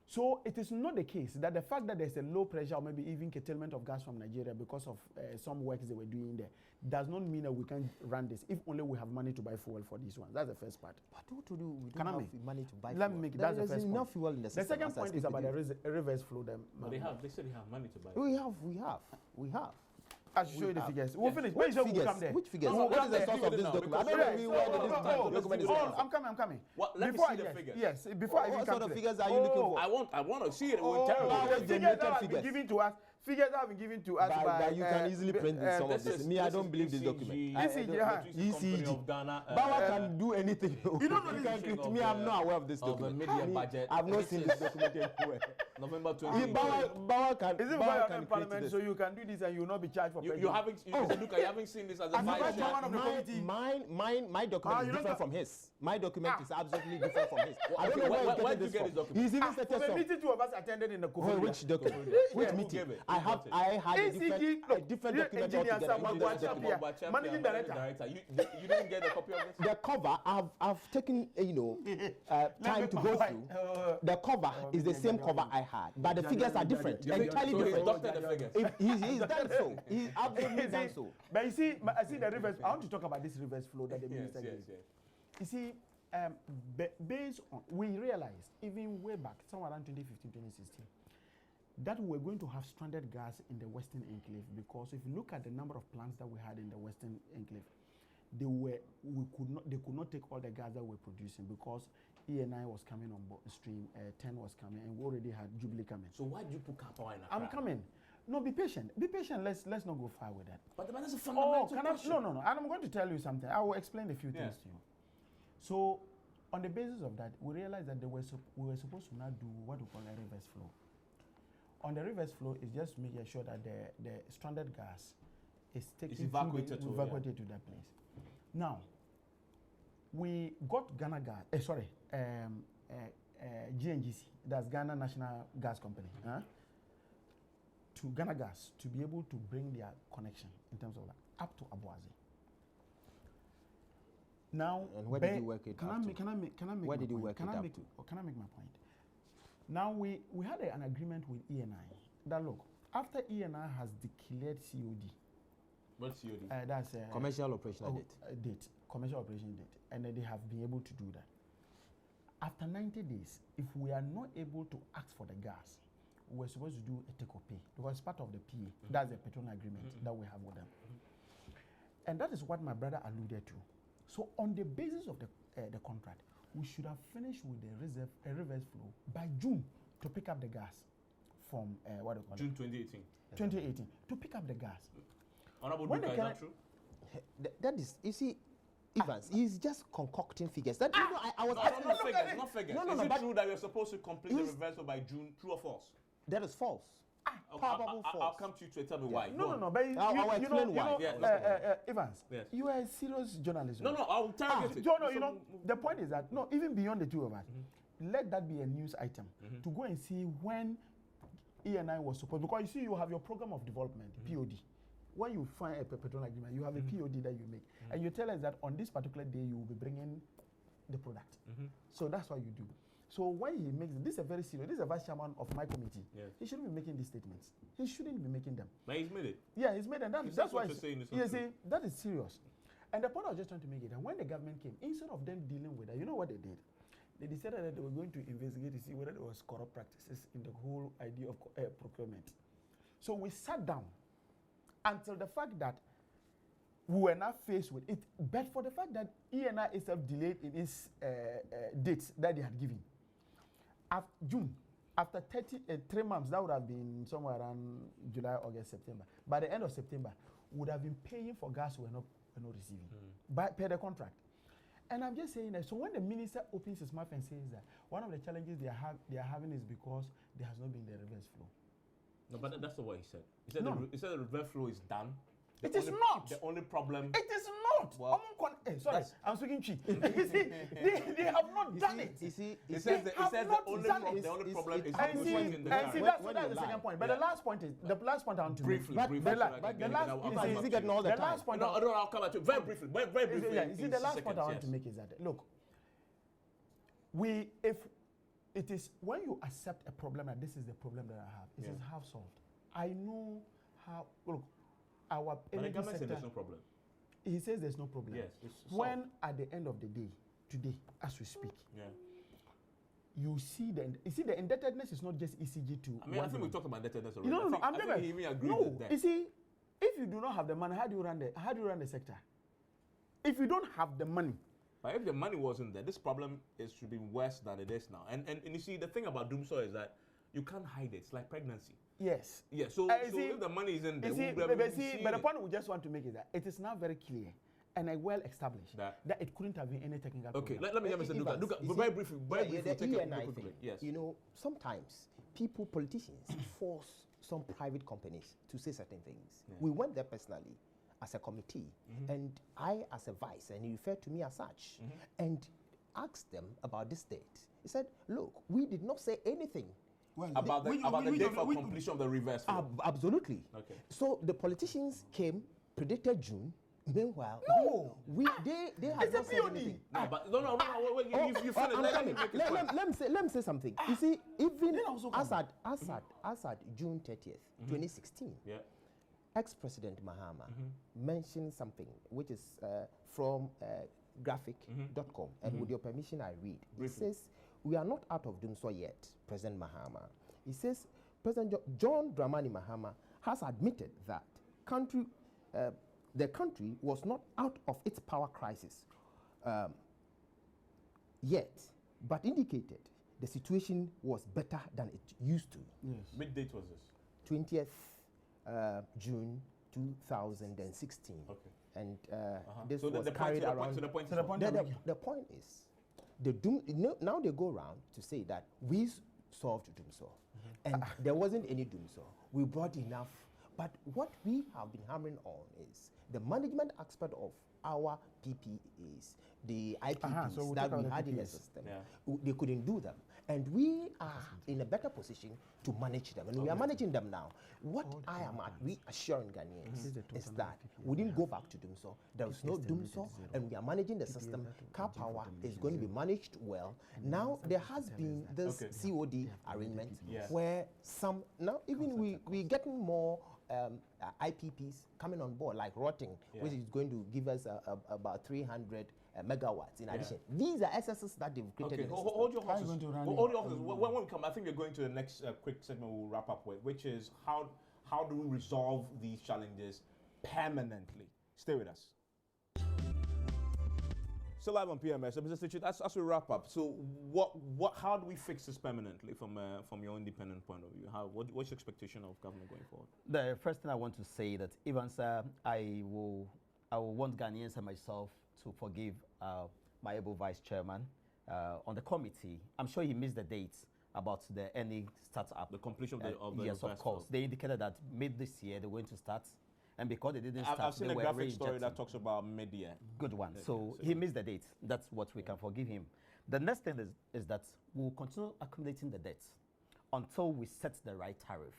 [SPEAKER 3] So it is not the case that the fact that there's a low pressure or maybe even curtailment of gas from Nigeria because of some works they were doing there does not mean that we can run this if only we have money to buy fuel for this one. That's the first part.
[SPEAKER 2] But what to do? We
[SPEAKER 3] Can
[SPEAKER 2] don't
[SPEAKER 3] I
[SPEAKER 2] have
[SPEAKER 3] make?
[SPEAKER 2] money to buy
[SPEAKER 3] Let
[SPEAKER 2] fuel.
[SPEAKER 3] me make it.
[SPEAKER 2] There
[SPEAKER 3] That's the
[SPEAKER 2] is
[SPEAKER 3] first
[SPEAKER 2] enough
[SPEAKER 3] point.
[SPEAKER 2] fuel in the
[SPEAKER 3] The
[SPEAKER 2] system.
[SPEAKER 3] second
[SPEAKER 2] as I
[SPEAKER 3] point is
[SPEAKER 2] speak
[SPEAKER 3] about
[SPEAKER 2] with you.
[SPEAKER 3] the reverse flow.
[SPEAKER 1] But they said they have money to buy.
[SPEAKER 2] We have.
[SPEAKER 3] I'll show you the figures. We'll finish.
[SPEAKER 2] Which
[SPEAKER 3] We'll
[SPEAKER 2] figures?
[SPEAKER 3] come there.
[SPEAKER 2] Which figures?
[SPEAKER 1] No,
[SPEAKER 2] What is the
[SPEAKER 1] come
[SPEAKER 2] source
[SPEAKER 1] there.
[SPEAKER 2] of this
[SPEAKER 1] Now,
[SPEAKER 2] document? I
[SPEAKER 1] because-
[SPEAKER 2] don't know where this document is coming
[SPEAKER 3] I'm
[SPEAKER 2] from.
[SPEAKER 3] coming.
[SPEAKER 1] What? Let me
[SPEAKER 3] Before
[SPEAKER 1] see the
[SPEAKER 3] yes,
[SPEAKER 1] figures.
[SPEAKER 3] Yes, before I even
[SPEAKER 2] What
[SPEAKER 3] come
[SPEAKER 2] sort of
[SPEAKER 3] to
[SPEAKER 2] figures
[SPEAKER 3] the-
[SPEAKER 2] are you looking for?
[SPEAKER 1] I want to see it.
[SPEAKER 3] Oh,
[SPEAKER 1] We're terrible.
[SPEAKER 2] Power
[SPEAKER 3] the figures
[SPEAKER 2] generated
[SPEAKER 3] that have been
[SPEAKER 2] figures.
[SPEAKER 3] given to us. Figures that have been given to us by.
[SPEAKER 2] But you can easily print some of this. Me, I don't believe this document. ECG.
[SPEAKER 1] of Ghana.
[SPEAKER 2] Bawa can do anything.
[SPEAKER 3] You don't know
[SPEAKER 2] You
[SPEAKER 3] this
[SPEAKER 2] can
[SPEAKER 1] thing
[SPEAKER 2] create-
[SPEAKER 1] of
[SPEAKER 2] me, I'm not aware of this
[SPEAKER 1] of the
[SPEAKER 2] document.
[SPEAKER 1] media
[SPEAKER 2] Me,
[SPEAKER 1] budget.
[SPEAKER 2] I've not
[SPEAKER 1] This
[SPEAKER 2] seen
[SPEAKER 1] is
[SPEAKER 2] this document anywhere.
[SPEAKER 1] November
[SPEAKER 2] Me,
[SPEAKER 1] 20.
[SPEAKER 2] Bawa can.
[SPEAKER 3] Is it
[SPEAKER 2] Bawa
[SPEAKER 3] why you're
[SPEAKER 2] can
[SPEAKER 3] in
[SPEAKER 2] create
[SPEAKER 3] parliament
[SPEAKER 2] this.
[SPEAKER 3] so you can do this and you will not be charged for
[SPEAKER 1] You
[SPEAKER 3] paying?
[SPEAKER 1] haven't, Mr. Duka, you haven't seen this as a
[SPEAKER 3] I'm not
[SPEAKER 1] vice
[SPEAKER 3] chairman of the committee.
[SPEAKER 2] My document is
[SPEAKER 3] you don't
[SPEAKER 2] different
[SPEAKER 3] know-
[SPEAKER 2] from his. My document is absolutely different from his. I don't
[SPEAKER 1] okay,
[SPEAKER 2] know
[SPEAKER 1] where
[SPEAKER 2] where
[SPEAKER 1] did
[SPEAKER 2] he
[SPEAKER 1] you get
[SPEAKER 2] getting
[SPEAKER 1] his
[SPEAKER 2] this from.
[SPEAKER 1] document?
[SPEAKER 2] He's even
[SPEAKER 3] For
[SPEAKER 2] stated
[SPEAKER 3] the
[SPEAKER 2] some.
[SPEAKER 3] meeting two of us attended in the
[SPEAKER 2] Oh,
[SPEAKER 3] Koforia.
[SPEAKER 2] which document? Which
[SPEAKER 1] Yeah, who
[SPEAKER 2] meeting?
[SPEAKER 1] gave it?
[SPEAKER 2] I
[SPEAKER 1] Who got it?
[SPEAKER 2] had a
[SPEAKER 3] ECG,
[SPEAKER 2] different
[SPEAKER 3] look,
[SPEAKER 2] document
[SPEAKER 3] engineer
[SPEAKER 2] altogether.
[SPEAKER 3] Sam
[SPEAKER 2] in this
[SPEAKER 3] Bagua
[SPEAKER 2] document.
[SPEAKER 3] Chapia, managing director.
[SPEAKER 1] You didn't get a copy of this?
[SPEAKER 2] The cover, I've taken time to go through. The cover is the same cover I had, but the figures are different, entirely
[SPEAKER 1] So he's
[SPEAKER 2] different.
[SPEAKER 1] doctored the figures.
[SPEAKER 2] He's done so. He's absolutely done so.
[SPEAKER 3] But you see, I see the reverse. I want to talk about this reverse flow that the minister gave.
[SPEAKER 1] Yes.
[SPEAKER 3] You see, based on, we realized even way back, somewhere around 2015, 2016, that we were going to have stranded gas in the Western Enclave, because if you look at the number of plants that we had in the Western Enclave, they could not take all the gas that we're producing, because ENI was coming on stream, 10 was coming, and we already had Jubilee coming.
[SPEAKER 1] So why did you put Kappa in
[SPEAKER 3] I'm coming. No, be patient. Be patient. Let's not go far with that.
[SPEAKER 1] But that's a fundamental question.
[SPEAKER 3] No. And I'm going to tell you something. I will explain a few things to you. So, on the basis of that, we realized that we were supposed to now do what we call a reverse flow. On the reverse flow, is just making sure that the stranded gas is taken
[SPEAKER 1] evacuated
[SPEAKER 3] to that place. Now, we got Ghana Gas. GNGC, that's Ghana National Gas Company, to Ghana Gas to be able to bring their connection in terms of that up to Abuazi. Now,
[SPEAKER 2] and where did you work it
[SPEAKER 3] Can I make my point? Now we had an agreement with ENI that look, after ENI has declared COD.
[SPEAKER 1] What's COD?
[SPEAKER 3] That's
[SPEAKER 2] commercial operation date.
[SPEAKER 3] Commercial operation date, and they have been able to do that. After 90 days, if we are not able to ask for the gas, we're supposed to do a take or pay because it's part of the PA. That's the petroleum agreement that we have with them. And that is what my brother alluded to. So on the basis of the contract, we should have finished with the reverse flow by June to pick up the gas from
[SPEAKER 1] June 2018.
[SPEAKER 3] 2018 to pick up the gas.
[SPEAKER 1] Honorable Duka, is that true?
[SPEAKER 2] That is, you see, Evans, he's just concocting figures. That I was
[SPEAKER 1] asking. Not figures.
[SPEAKER 2] No,
[SPEAKER 1] is it true that you're supposed to complete the reversal by June? True or false?
[SPEAKER 2] That is false. Probable false.
[SPEAKER 1] I'll come to you to tell me why.
[SPEAKER 3] No. But
[SPEAKER 2] I'll explain why.
[SPEAKER 3] Evans, you are a serious journalist.
[SPEAKER 1] No, I'll target it.
[SPEAKER 3] The point is that even beyond the two of us, let that be a news item to go and see when ENI was supposed. Because you see, you have your program of development, POD. When you find a petroleum agreement, you have a POD that you make, and you tell us that on this particular day you will be bringing the product. So that's what you do. So when he makes this is a very serious. This is a vice chairman of my committee. Yes. He shouldn't be making these statements. He shouldn't be making them.
[SPEAKER 1] But he's made it.
[SPEAKER 3] Yeah, he's made it. That's why.
[SPEAKER 1] You
[SPEAKER 3] see, that is serious. And the point I was just trying to make it that when the government came, instead of them dealing with that, you know what they did? They decided that they were going to investigate to see whether there was corrupt practices in the whole idea of procurement. So we sat down until the fact that we were not faced with it, but for the fact that ENI itself delayed in its dates that they had given. After 3 months, that would have been somewhere around July, August, September. By the end of September, we would have been paying for gas we were not receiving per the contract. And I'm just saying that, so when the minister opens his mouth and says that, one of the challenges they are having is because there has not been the reverse flow.
[SPEAKER 1] No, but that's not what he said. He said, he said the reverse flow is done.
[SPEAKER 3] It is not.
[SPEAKER 1] The only problem.
[SPEAKER 3] It is not. Well, sorry, I'm speaking cheap. You see, they have not done it.
[SPEAKER 1] You see, he says the only problem is
[SPEAKER 3] and see, that's the second point. But the last point is the last point I want to
[SPEAKER 1] briefly.
[SPEAKER 3] But the last
[SPEAKER 2] is he getting all the time?
[SPEAKER 3] Last point.
[SPEAKER 1] No, I'll come at you very briefly. Very briefly.
[SPEAKER 3] Yeah, you see, the last point I want to make is that look, if it is when you accept a problem that this is the problem that I have, it is half solved. I know how look. Our energy sector, said
[SPEAKER 1] there's no problem.
[SPEAKER 3] He says there's no problem.
[SPEAKER 1] Yes.
[SPEAKER 3] When at the end of the day, today, as we speak, you see the indebtedness is not just ECG to.
[SPEAKER 1] I think we talked about indebtedness already.
[SPEAKER 3] No,
[SPEAKER 1] I think he even agreed with that.
[SPEAKER 3] You see, if you do not have the money, how do you run the sector? If you don't have the money.
[SPEAKER 1] But if the money wasn't there, this problem should be worse than it is now. And you see, the thing about Doomsaw is that you can't hide it. It's like pregnancy.
[SPEAKER 3] Yes.
[SPEAKER 1] Yeah. So if the money isn't there,
[SPEAKER 3] but the point we just want to make is that it is now very clear and well established that it couldn't have been any technical problem.
[SPEAKER 1] Okay. Let me hear Mr. Duka. Very briefly.
[SPEAKER 2] Yes. You know, sometimes politicians force some private companies to say certain things. Yeah. We went there personally as a committee, and I as a vice, and he referred to me as such, and asked them about this date. He said, "Look, we did not say anything."
[SPEAKER 1] Well, about the date for completion of the reverse flow.
[SPEAKER 2] Absolutely.
[SPEAKER 1] Okay.
[SPEAKER 2] So the politicians came, predicted June. Meanwhile, they have not said anything.
[SPEAKER 1] No, but no. Wait, you
[SPEAKER 2] let me say something. You see, even Assad June 30th, 2016. Yeah. Ex-President Mahama mentioned something which is from graphic.com, and with your permission, I read. It says, "We are not out of Doomsaw yet, President Mahama." He says, President John Dramani Mahama has admitted that the country was not out of its power crisis yet, but indicated the situation was better than it used to.
[SPEAKER 3] Yes.
[SPEAKER 1] Which date was this?
[SPEAKER 2] 20th June 2016.
[SPEAKER 1] Okay.
[SPEAKER 2] And this
[SPEAKER 1] So
[SPEAKER 2] was
[SPEAKER 1] the
[SPEAKER 2] carried
[SPEAKER 1] point,
[SPEAKER 2] around.
[SPEAKER 1] to the point,
[SPEAKER 3] To the point that we-
[SPEAKER 2] The point is, now they go around to say that we solved Dumso, and there wasn't any Dumso. We brought enough, but what we have been hammering on is the management aspect of our PPAs, the IPPs
[SPEAKER 3] so we'll
[SPEAKER 2] that
[SPEAKER 3] talk
[SPEAKER 2] we
[SPEAKER 3] about
[SPEAKER 2] had
[SPEAKER 3] the
[SPEAKER 2] in the
[SPEAKER 3] PPAs.
[SPEAKER 2] system.
[SPEAKER 1] Yeah.
[SPEAKER 2] They couldn't do them, and we are in a better position to manage them, and we are managing them now. What I am reassuring Ghanaians is that we didn't go back to Dumso. There is no Dumso, and we are managing the system. Car power is going to be managed well. Now there has been this COD arrangement where some now even we getting more IPPs coming on board, like Rotting, which is going to give us about 300 megawatts in addition. These are excesses that they've created.
[SPEAKER 1] Okay,
[SPEAKER 2] in the
[SPEAKER 1] hold your horses.
[SPEAKER 3] going to run
[SPEAKER 1] Hold your horses. When we come, I think we're going to the next quick segment we'll wrap up with, which is how do we resolve these challenges permanently? Stay with us. Still live on PMS. Mr. Stitchett, as we wrap up, so how do we fix this permanently from your independent point of view? What's your expectation of government going forward?
[SPEAKER 4] The first thing I want to say that even sir, I will want Ghanaians and myself to forgive my able vice chairman on the committee. I'm sure he missed the dates about the any startup.
[SPEAKER 1] The completion of the
[SPEAKER 4] yes, of course. They indicated that mid this year they're going to start, and because they didn't start,
[SPEAKER 1] I've seen
[SPEAKER 4] they
[SPEAKER 1] a
[SPEAKER 4] were
[SPEAKER 1] graphic story
[SPEAKER 4] reinjecting.
[SPEAKER 1] that talks about mid-year.
[SPEAKER 4] Good one. So he missed the date. That's what we can forgive him. The next thing is that we'll continue accumulating the debts until we set the right tariff.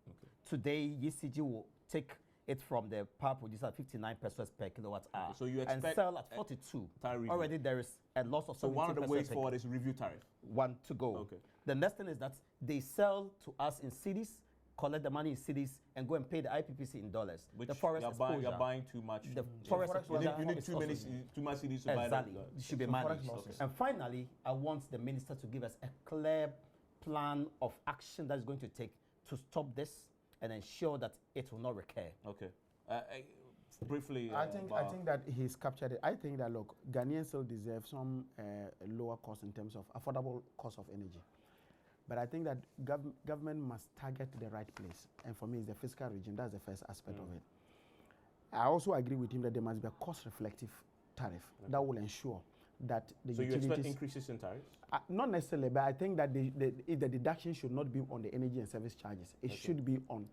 [SPEAKER 1] Okay.
[SPEAKER 4] Today, ECG will take it from the power producer at 59 pesos per kilowatt hour
[SPEAKER 1] Okay, so you
[SPEAKER 4] and
[SPEAKER 1] expect
[SPEAKER 4] sell at 42.
[SPEAKER 1] tariff review.
[SPEAKER 4] Already there is a loss of
[SPEAKER 1] So
[SPEAKER 4] 70
[SPEAKER 1] one of the ways
[SPEAKER 4] per
[SPEAKER 1] forward is review tariff.
[SPEAKER 4] one to go.
[SPEAKER 1] Okay.
[SPEAKER 4] The next thing is that they sell to us in cedis, collect the money in cedis, and go and pay the IPPC in dollars.
[SPEAKER 1] Which
[SPEAKER 4] the forest
[SPEAKER 1] you're buying too much.
[SPEAKER 4] The forest exposure
[SPEAKER 1] You need
[SPEAKER 4] is
[SPEAKER 1] too much CDs to buy that.
[SPEAKER 4] exactly. It should be managed.
[SPEAKER 3] losses.
[SPEAKER 4] And finally, I want the minister to give us a clear plan of action that is going to take to stop this and ensure that it will not recur.
[SPEAKER 1] Okay. Briefly,
[SPEAKER 3] I think that he's captured it. I think that look, Ghanaians still deserve some lower cost in terms of affordable cost of energy. But I think that government must target the right place. And for me, it's the fiscal regime. That's the first aspect of it. I also agree with him that there must be a cost-reflective tariff that will ensure that the
[SPEAKER 1] so you
[SPEAKER 3] utilities...
[SPEAKER 1] expect increases in tariffs?
[SPEAKER 3] Not necessarily, but I think that the deduction should not be on the energy and service charges. It should be on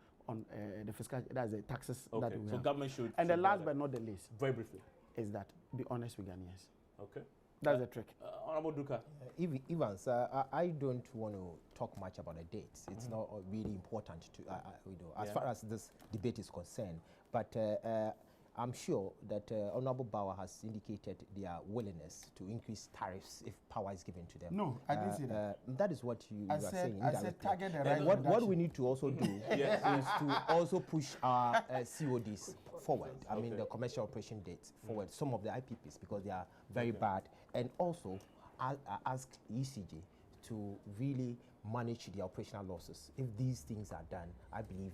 [SPEAKER 3] the fiscal, that's the taxes that we
[SPEAKER 1] so
[SPEAKER 3] have.
[SPEAKER 1] government should...
[SPEAKER 3] And the
[SPEAKER 1] should
[SPEAKER 3] last
[SPEAKER 1] do
[SPEAKER 3] but
[SPEAKER 1] that.
[SPEAKER 3] not the least
[SPEAKER 1] Very briefly.
[SPEAKER 3] is that be honest with Ghanaians.
[SPEAKER 1] Okay.
[SPEAKER 3] That's the trick.
[SPEAKER 1] Honorable Duka.
[SPEAKER 2] Evans, I don't want to talk much about the dates. It's not really important to, as far as this debate is concerned. But I'm sure that Honorable Bawa has indicated their willingness to increase tariffs if power is given to them.
[SPEAKER 3] No, I didn't say that.
[SPEAKER 2] That is what you are saying.
[SPEAKER 3] I said target the right
[SPEAKER 2] And what
[SPEAKER 3] reduction.
[SPEAKER 2] we need to also do is to also push our CODs forward. I mean, the commercial operation dates forward, some of the IPPs, because they are very bad. And also ask ECG to really manage the operational losses. If these things are done, I believe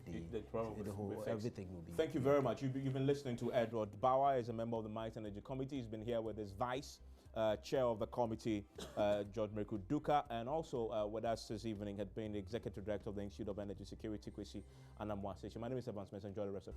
[SPEAKER 2] everything will be.
[SPEAKER 1] Thank you very much. You've been listening to Edward Bawa, is a member of the Mines Energy Committee. He's been here with his vice chair of the committee, George Meku Duka, and also with us this evening had been the executive director of the Institute of Energy Security, Kwesi Anamwa. My name is Evans Smith. Enjoy the rest of